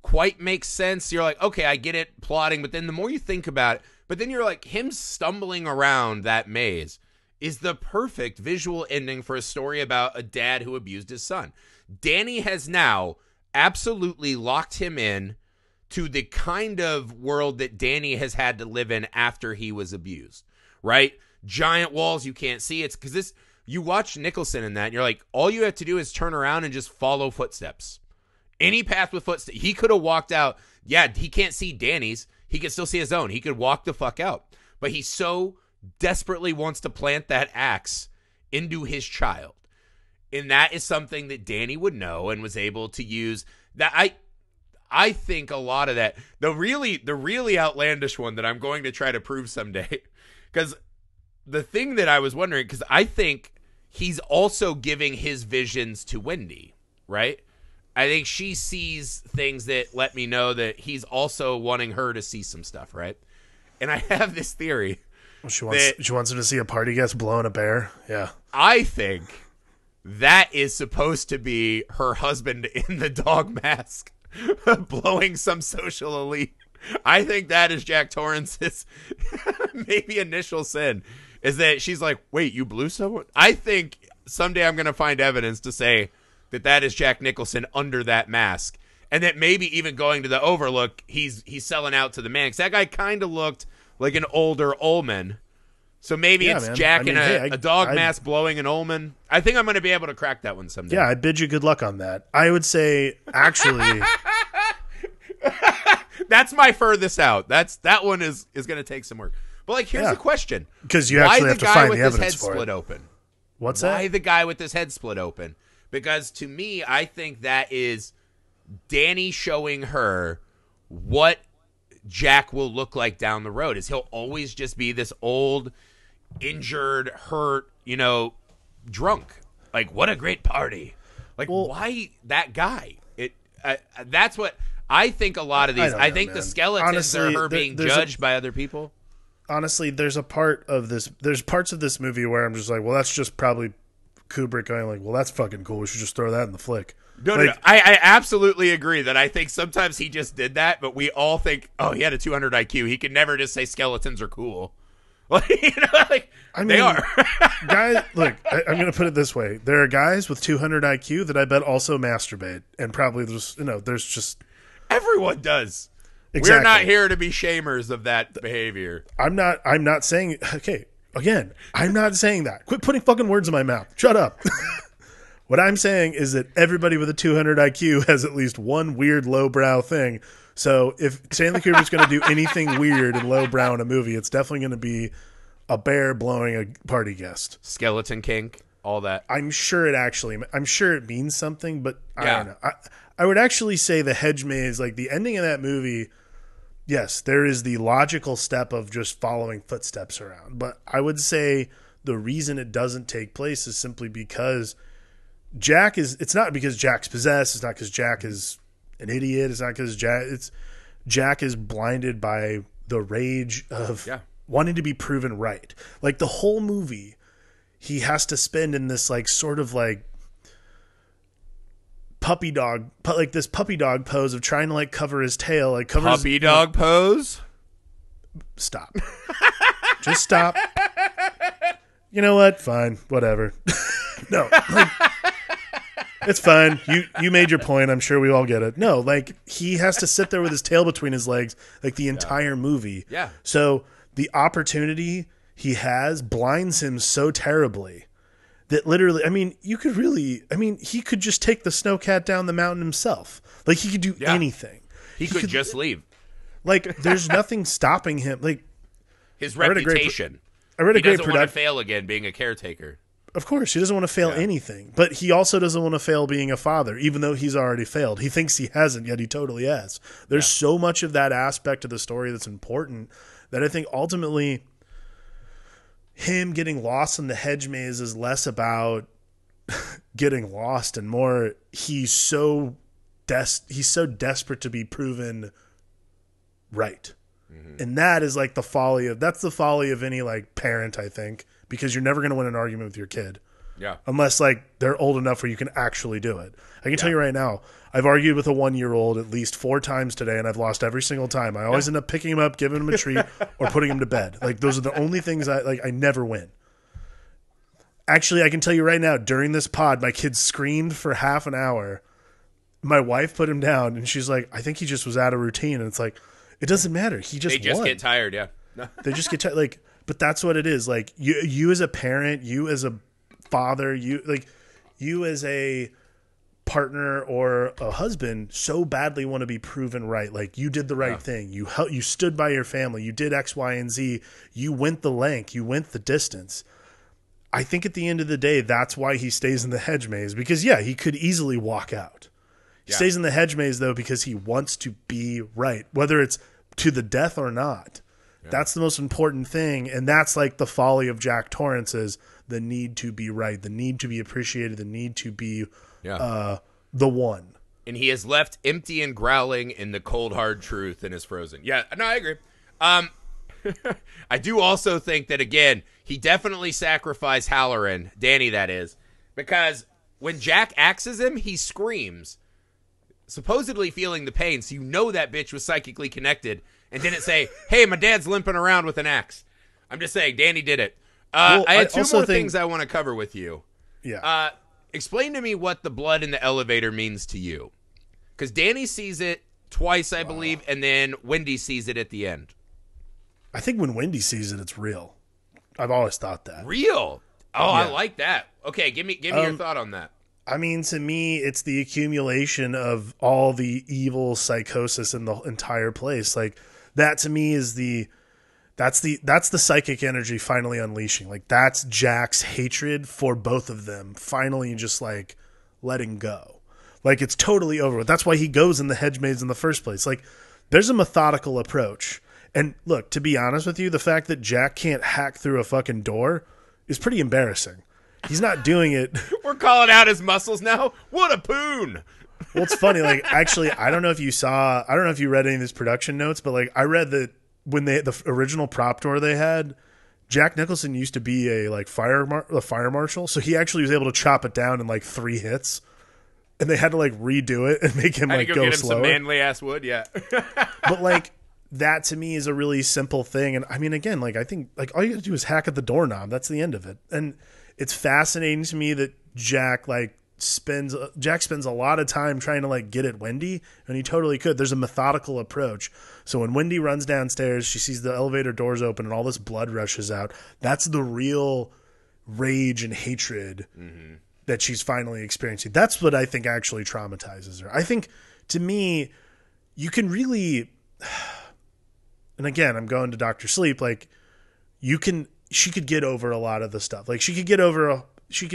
quite make sense. You're like, okay, I get it, plotting, but then the more you think about it, but then you're like, him stumbling around that maze is the perfect visual ending for a story about a dad who abused his son. Danny has now absolutely locked him in to the kind of world that Danny has had to live in after he was abused, right? giant walls you can't see. It's because this, you watch Nicholson in that, and you're like, all you have to do is turn around and just follow footsteps. Any path with footsteps. He could have walked out. Yeah, he can't see Danny's. He can still see his own. He could walk the fuck out. But he so desperately wants to plant that axe into his child. And that is something that Danny would know and was able to use. That I think a lot of that, the really outlandish one that I'm going to try to prove someday, because the thing that I was wondering, because I think he's also giving his visions to Wendy, right? I think she sees things that let me know that he's also wanting her to see some stuff, right? And I have this theory. She wants him to see a party guest blowing a bear. Yeah. I think that is supposed to be her husband in the dog mask blowing some social elite. I think that is Jack Torrance's maybe initial sin, is that she's like, wait, you blew someone? I think someday I'm going to find evidence to say that is Jack Nicholson under that mask. And that maybe even going to the Overlook, he's selling out to the man. Because that guy kind of looked like an older Ullman. So maybe it's man. Jack in a dog mask blowing an Ullman. I think I'm going to be able to crack that one someday. Yeah, I bid you good luck on that. I would say, actually... That's my furthest out. That one is going to take some work. But like, here's the question. Because you actually have to find the evidence for it. Why the guy with his head split open? What's that? Why the guy with his head split open? Because to me, I think that is Danny showing her what Jack will look like down the road. Is he'll always just be this old, injured, hurt, drunk. Like, what a great party. Like, why that guy? That's what I think. A lot of these, I think the skeletons are her being judged by other people. Honestly, there's parts of this movie where I'm just like, well, that's just probably Kubrick going like, well, that's fucking cool. We should just throw that in the flick. No. I absolutely agree that I think sometimes he just did that, but we all think, oh, he had a 200 IQ. He could never just say skeletons are cool. They are. Guys, look, I'm going to put it this way. There are guys with 200 IQ that I bet also masturbate, and probably there's just... Everyone does. Exactly. We're not here to be shamers of that behavior. I'm not saying... Okay, again, I'm not saying that. Quit putting fucking words in my mouth. Shut up. What I'm saying is that everybody with a 200 IQ has at least one weird lowbrow thing. So if Stanley Kubrick's going to do anything weird and lowbrow in a movie, it's definitely going to be a bear blowing a party guest. Skeleton kink, all that. I'm sure it means something, but I don't know. I would actually say the hedge maze, like the ending of that movie, yes, there is the logical step of just following footsteps around. But I would say the reason it doesn't take place is simply because it's not because Jack's possessed. It's not because Jack is an idiot. It's not because Jack is blinded by the rage of wanting to be proven right. Like the whole movie, he has to spend in this like sort of like puppy dog pose of trying to like cover his tail, like cover puppy dog pose. Stop. Just stop. You know what? Fine. Whatever. No. Like, it's fine. You made your point. I'm sure we all get it. No, like he has to sit there with his tail between his legs like the entire movie. Yeah. So the opportunity he has blinds him so terribly that literally, he could just take the snowcat down the mountain himself. Like he could do anything. He could just leave. Like there's nothing stopping him. Like his reputation. I read a great doesn't want to fail again being a caretaker. Of course, he doesn't want to fail anything, but he also doesn't want to fail being a father, even though he's already failed. He thinks he hasn't, yet he totally has. There's so much of that aspect of the story that's important that I think ultimately him getting lost in the hedge maze is less about getting lost and more he's so desperate to be proven right. Mm-hmm. And that is like the folly of any like parent, I think. Because you're never going to win an argument with your kid. Yeah. Unless, like, they're old enough where you can actually do it. I can tell you right now, I've argued with a 1-year-old at least 4 times today, and I've lost every single time. I always end up picking him up, giving him a treat, or putting him to bed. Like, those are the only things I never win. Actually, I can tell you right now, during this pod, my kid screamed for half an hour. My wife put him down, and she's like, I think he just was out of routine. And it's like, it doesn't matter. They just won. Get tired, yeah. They just get tired. Like, But that's what it is. Like you as a parent, you as a father, you as a partner or a husband so badly want to be proven right. Like you did the right thing. You stood by your family. You did X, Y, and Z. You went the length. You went the distance. I think at the end of the day, that's why he stays in the hedge maze, because he could easily walk out. He stays in the hedge maze though, because he wants to be right, whether it's to the death or not. Yeah. That's the most important thing. And that's like the folly of Jack Torrance, is the need to be right, the need to be appreciated, the need to be the one. And he is left empty and growling in the cold, hard truth and is frozen. Yeah, no, I agree. I do also think that, again, he definitely sacrificed Halloran, Danny that is, because when Jack axes him, he screams, supposedly feeling the pain, so you know that bitch was psychically connected, and didn't say, hey, my dad's limping around with an axe. I'm just saying, Danny did it. I had two more things I want to cover with you. Yeah. Explain to me what the blood in the elevator means to you. Because Danny sees it twice, I believe, and then Wendy sees it at the end. I think when Wendy sees it, it's real. I've always thought that. Real? Oh, yeah. I like that. Okay, give me your thought on that. I mean, to me, it's the accumulation of all the evil psychosis in the entire place. Like, that to me is that's the psychic energy finally unleashing. Like, that's Jack's hatred for both of them finally just like letting go. Like, it's totally over with. That's why he goes in the hedge maze in the first place. Like, there's a methodical approach. And look, to be honest with you, the fact that Jack can't hack through a fucking door is pretty embarrassing. He's not doing it. We're calling out his muscles now. What a poon. Well, it's funny. Like, actually, I don't know if you read any of his production notes, but like, I read that when the original prop tour they had, Jack Nicholson used to be a fire marshal. So he actually was able to chop it down in like 3 hits. And they had to like redo it and make him like go get him slower. Some manly ass wood, yeah. But like, that to me is a really simple thing. And I mean, again, like, I think like all you got to do is hack at the doorknob. That's the end of it. And it's fascinating to me that Jack spends a lot of time trying to like get at Wendy, and he totally could. There's a methodical approach. So when Wendy runs downstairs, she sees the elevator doors open and all this blood rushes out. That's the real rage and hatred that she's finally experiencing. That's what I think actually traumatizes her. I think, to me, you can really, and again, I'm going to Dr. Sleep, like, she could get over a lot of the stuff. Like, she could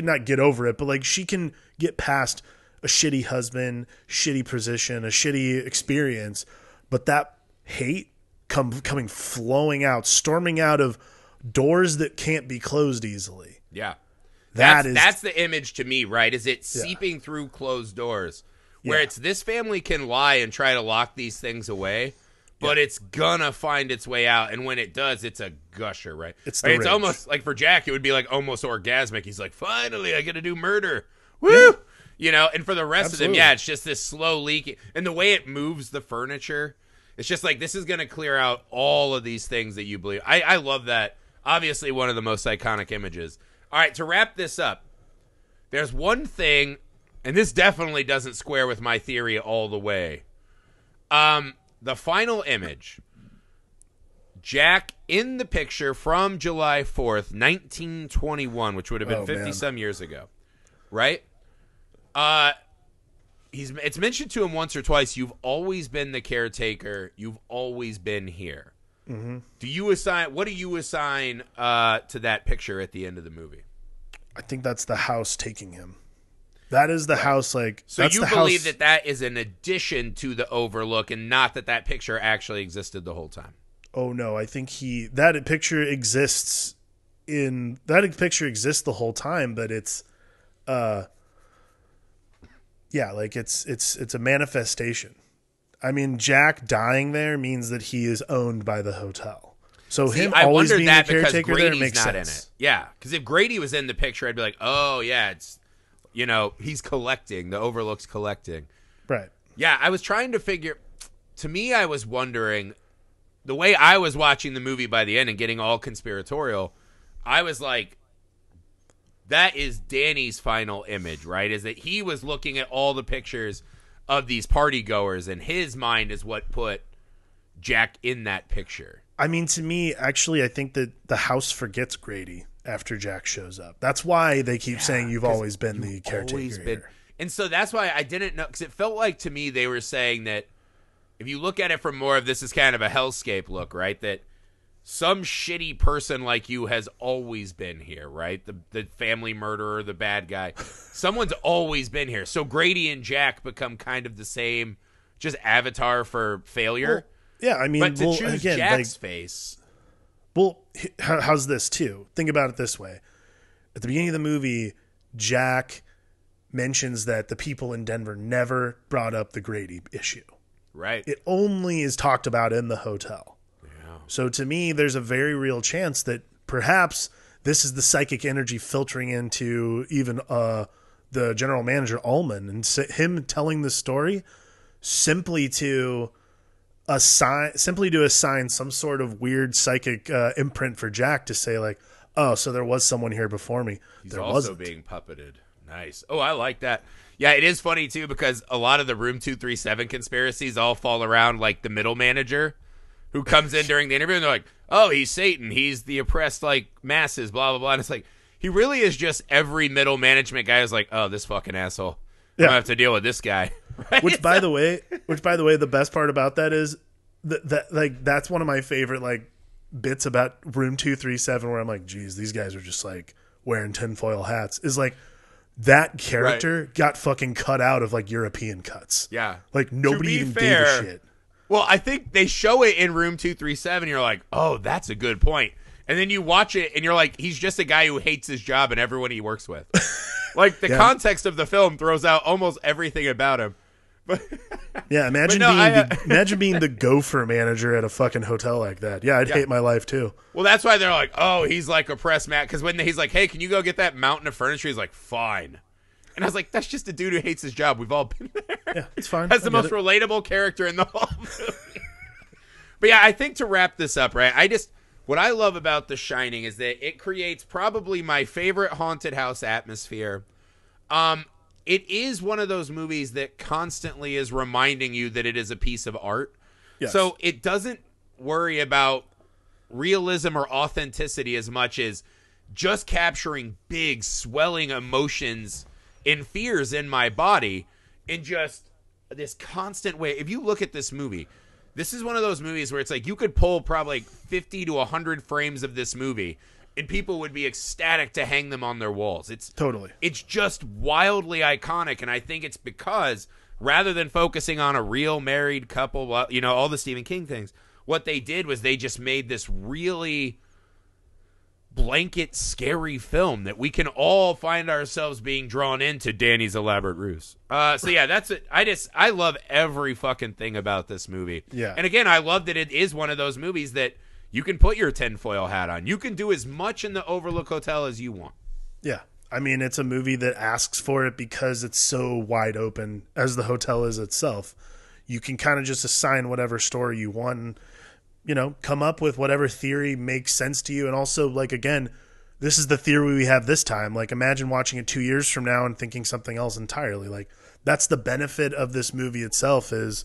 not get over it, but like, she can get past a shitty husband, shitty position, a shitty experience. But that hate coming flowing out, storming out of doors that can't be closed easily. Yeah. That's the image to me, right? Is it seeping through closed doors, where it's this family can lie and try to lock these things away, but it's gonna find its way out, and when it does, it's a gusher, right? It's almost like, for Jack, it would be like almost orgasmic. He's like, finally, I get to do murder. Woo! Yeah. You know, and for the rest of them, it's just this slow leaking. And the way it moves the furniture, it's just like, this is gonna clear out all of these things that you believe. I love that. Obviously, one of the most iconic images. All right, to wrap this up, there's one thing, and this definitely doesn't square with my theory all the way. The final image, Jack in the picture from July 4th, 1921, which would have been 50-some years ago, right? It's mentioned to him once or twice, you've always been the caretaker, you've always been here. Mm-hmm. What do you assign to that picture at the end of the movie? I think that's the house taking him. That is the house, like... So you believe that is an addition to the Overlook, and not that picture actually existed the whole time? Oh, no. I think that picture exists the whole time, but it's... it's a manifestation. I mean, Jack dying there means that he is owned by the hotel. So I always wondered being that the because caretaker Grady's there makes not sense. in it. Yeah, because if Grady was in the picture, I'd be like, oh, yeah, it's, he's collecting. The Overlook's collecting. Right. Yeah, I was trying to figure, to me, I was wondering, the way I was watching the movie by the end and getting all conspiratorial, I was like, that is Danny's final image, right? Is that he was looking at all the pictures of these party goers, and his mind is what put Jack in that picture. I mean, to me, actually, I think that the house forgets Grady after Jack shows up. That's why they keep saying you've always been the caretaker here. And so that's why I didn't know, because it felt like to me they were saying that if you look at it from more of this is kind of a hellscape look, right? That some shitty person like you has always been here, right? The family murderer, the bad guy. Someone's always been here. So Grady and Jack become kind of the same, just avatar for failure. Well, yeah, I mean, but to choose again, Jack's face. Well, how's this too? Think about it this way. At the beginning of the movie, Jack mentions that the people in Denver never brought up the Grady issue. Right. It only is talked about in the hotel. Yeah. So to me, there's a very real chance that perhaps this is the psychic energy filtering into even the general manager, Ullman, and him telling the story simply to assign some sort of weird psychic imprint for Jack to say like, oh, so there was someone here before me. He's there also wasn't. being puppeted. Nice. Oh, I like that. Yeah, it is funny too because a lot of the Room 237 conspiracies all fall around like the middle manager who comes in during the interview and they're like, oh, he's Satan. He's the oppressed like masses, blah, blah, blah. And it's like, he really is just every middle management guy is like, oh, this fucking asshole. Yeah. I have to deal with this guy. Right? Which by the way, the best part about that is that like that's one of my favorite like bits about Room 237 where I'm like, geez, these guys are just like wearing tinfoil hats. Is like that character got fucking cut out of like European cuts. Yeah. Like nobody even gave a shit. Well, I think they show it in Room 237. You're like, oh, that's a good point. And then you watch it and you're like, he's just a guy who hates his job and everyone he works with. Like the context of the film throws out almost everything about him. But yeah, imagine being the gopher manager at a fucking hotel like that. Yeah, I'd hate my life too. Well, that's why they're like, oh, he's like oppressed Matt. Because when he's like, hey, can you go get that mountain of furniture? He's like, fine. And I was like, that's just a dude who hates his job. We've all been there. Yeah, it's fine. That's the most relatable character in the whole movie. But yeah, I think to wrap this up, right? What I love about The Shining is that it creates probably my favorite haunted house atmosphere. It is one of those movies that constantly is reminding you that it is a piece of art. Yes. So it doesn't worry about realism or authenticity as much as just capturing big, swelling emotions and fears in my body in just this constant way. If you look at this movie, this is one of those movies where it's like you could pull probably like 50 to 100 frames of this movie and people would be ecstatic to hang them on their walls. It's just wildly iconic, and I think it's because rather than focusing on a real married couple, you know, all the Stephen King things, what they did was they just made this really blanket scary film that we can all find ourselves being drawn into Danny's elaborate ruse. So yeah, that's it. I love every fucking thing about this movie. Yeah. And again, I love that it is one of those movies that you can put your tinfoil hat on. You can do as much in the Overlook Hotel as you want. Yeah. I mean, it's a movie that asks for it because it's so wide open, as the hotel is itself. You can kind of just assign whatever story you want and, you know, come up with whatever theory makes sense to you. And also, like, again, this is the theory we have this time. Like, imagine watching it 2 years from now and thinking something else entirely. Like, that's the benefit of this movie itself, is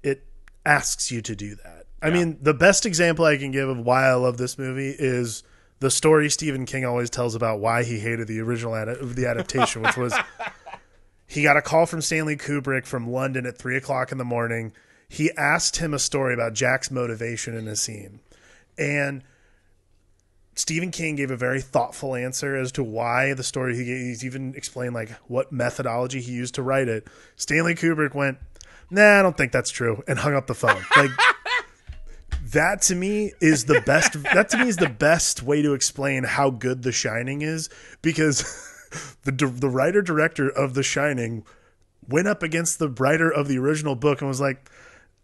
it asks you to do that. I mean, the best example I can give of why I love this movie is the story Stephen King always tells about why he hated the original the adaptation, which was he got a call from Stanley Kubrick from London at 3:00 in the morning. He asked him a story about Jack's motivation in a scene. And Stephen King gave a very thoughtful answer as to why the story he gave. He's even explained like what methodology he used to write it. Stanley Kubrick went, nah, I don't think that's true, and hung up the phone. Like, that to me is the best. That to me is the best way to explain how good The Shining is, because the writer director of The Shining went up against the writer of the original book and was like,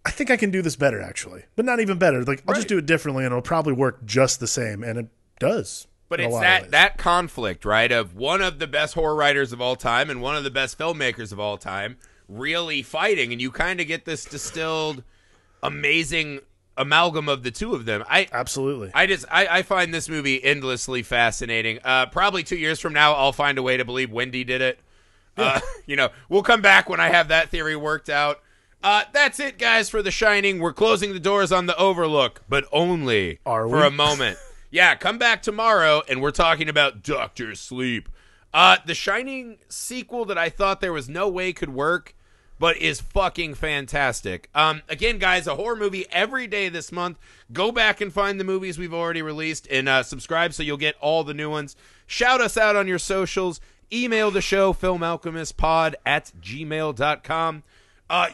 I think I can do this better, actually, but not even better. Like, I'll just do it differently, and it'll probably work just the same, and it does. But it's that conflict, right, of one of the best horror writers of all time and one of the best filmmakers of all time really fighting, and you kind of get this distilled, amazing amalgam of the two of them. Absolutely. I find this movie endlessly fascinating. Probably 2 years from now, I'll find a way to believe Wendy did it. Yeah. You know, we'll come back when I have that theory worked out. That's it, guys, for The Shining. We're closing the doors on The Overlook, but only for a moment. Yeah, come back tomorrow, and we're talking about Dr. Sleep. The Shining sequel that I thought there was no way could work, but is fucking fantastic. Again, guys, a horror movie every day this month. Go back and find the movies we've already released, and subscribe so you'll get all the new ones. Shout us out on your socials. Email the show, filmalchemistpod@gmail.com.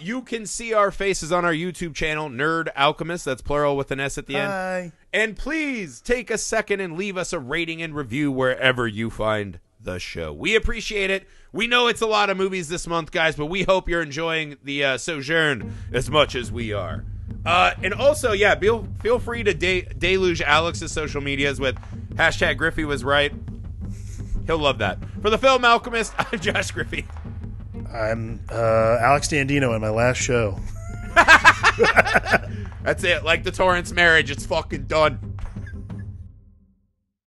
You can see our faces on our YouTube channel, Nerd Alchemist. That's plural with an S at the end. And please take a second and leave us a rating and review wherever you find the show. We appreciate it. We know it's a lot of movies this month, guys, but we hope you're enjoying the sojourn as much as we are. And also, yeah, feel free to deluge Alex's social medias with #Griffey was right. He'll love that. For the Film Alchemist, I'm Josh Griffey. I'm Alex Dandino in my last show. That's it. Like the Torrance marriage, it's fucking done.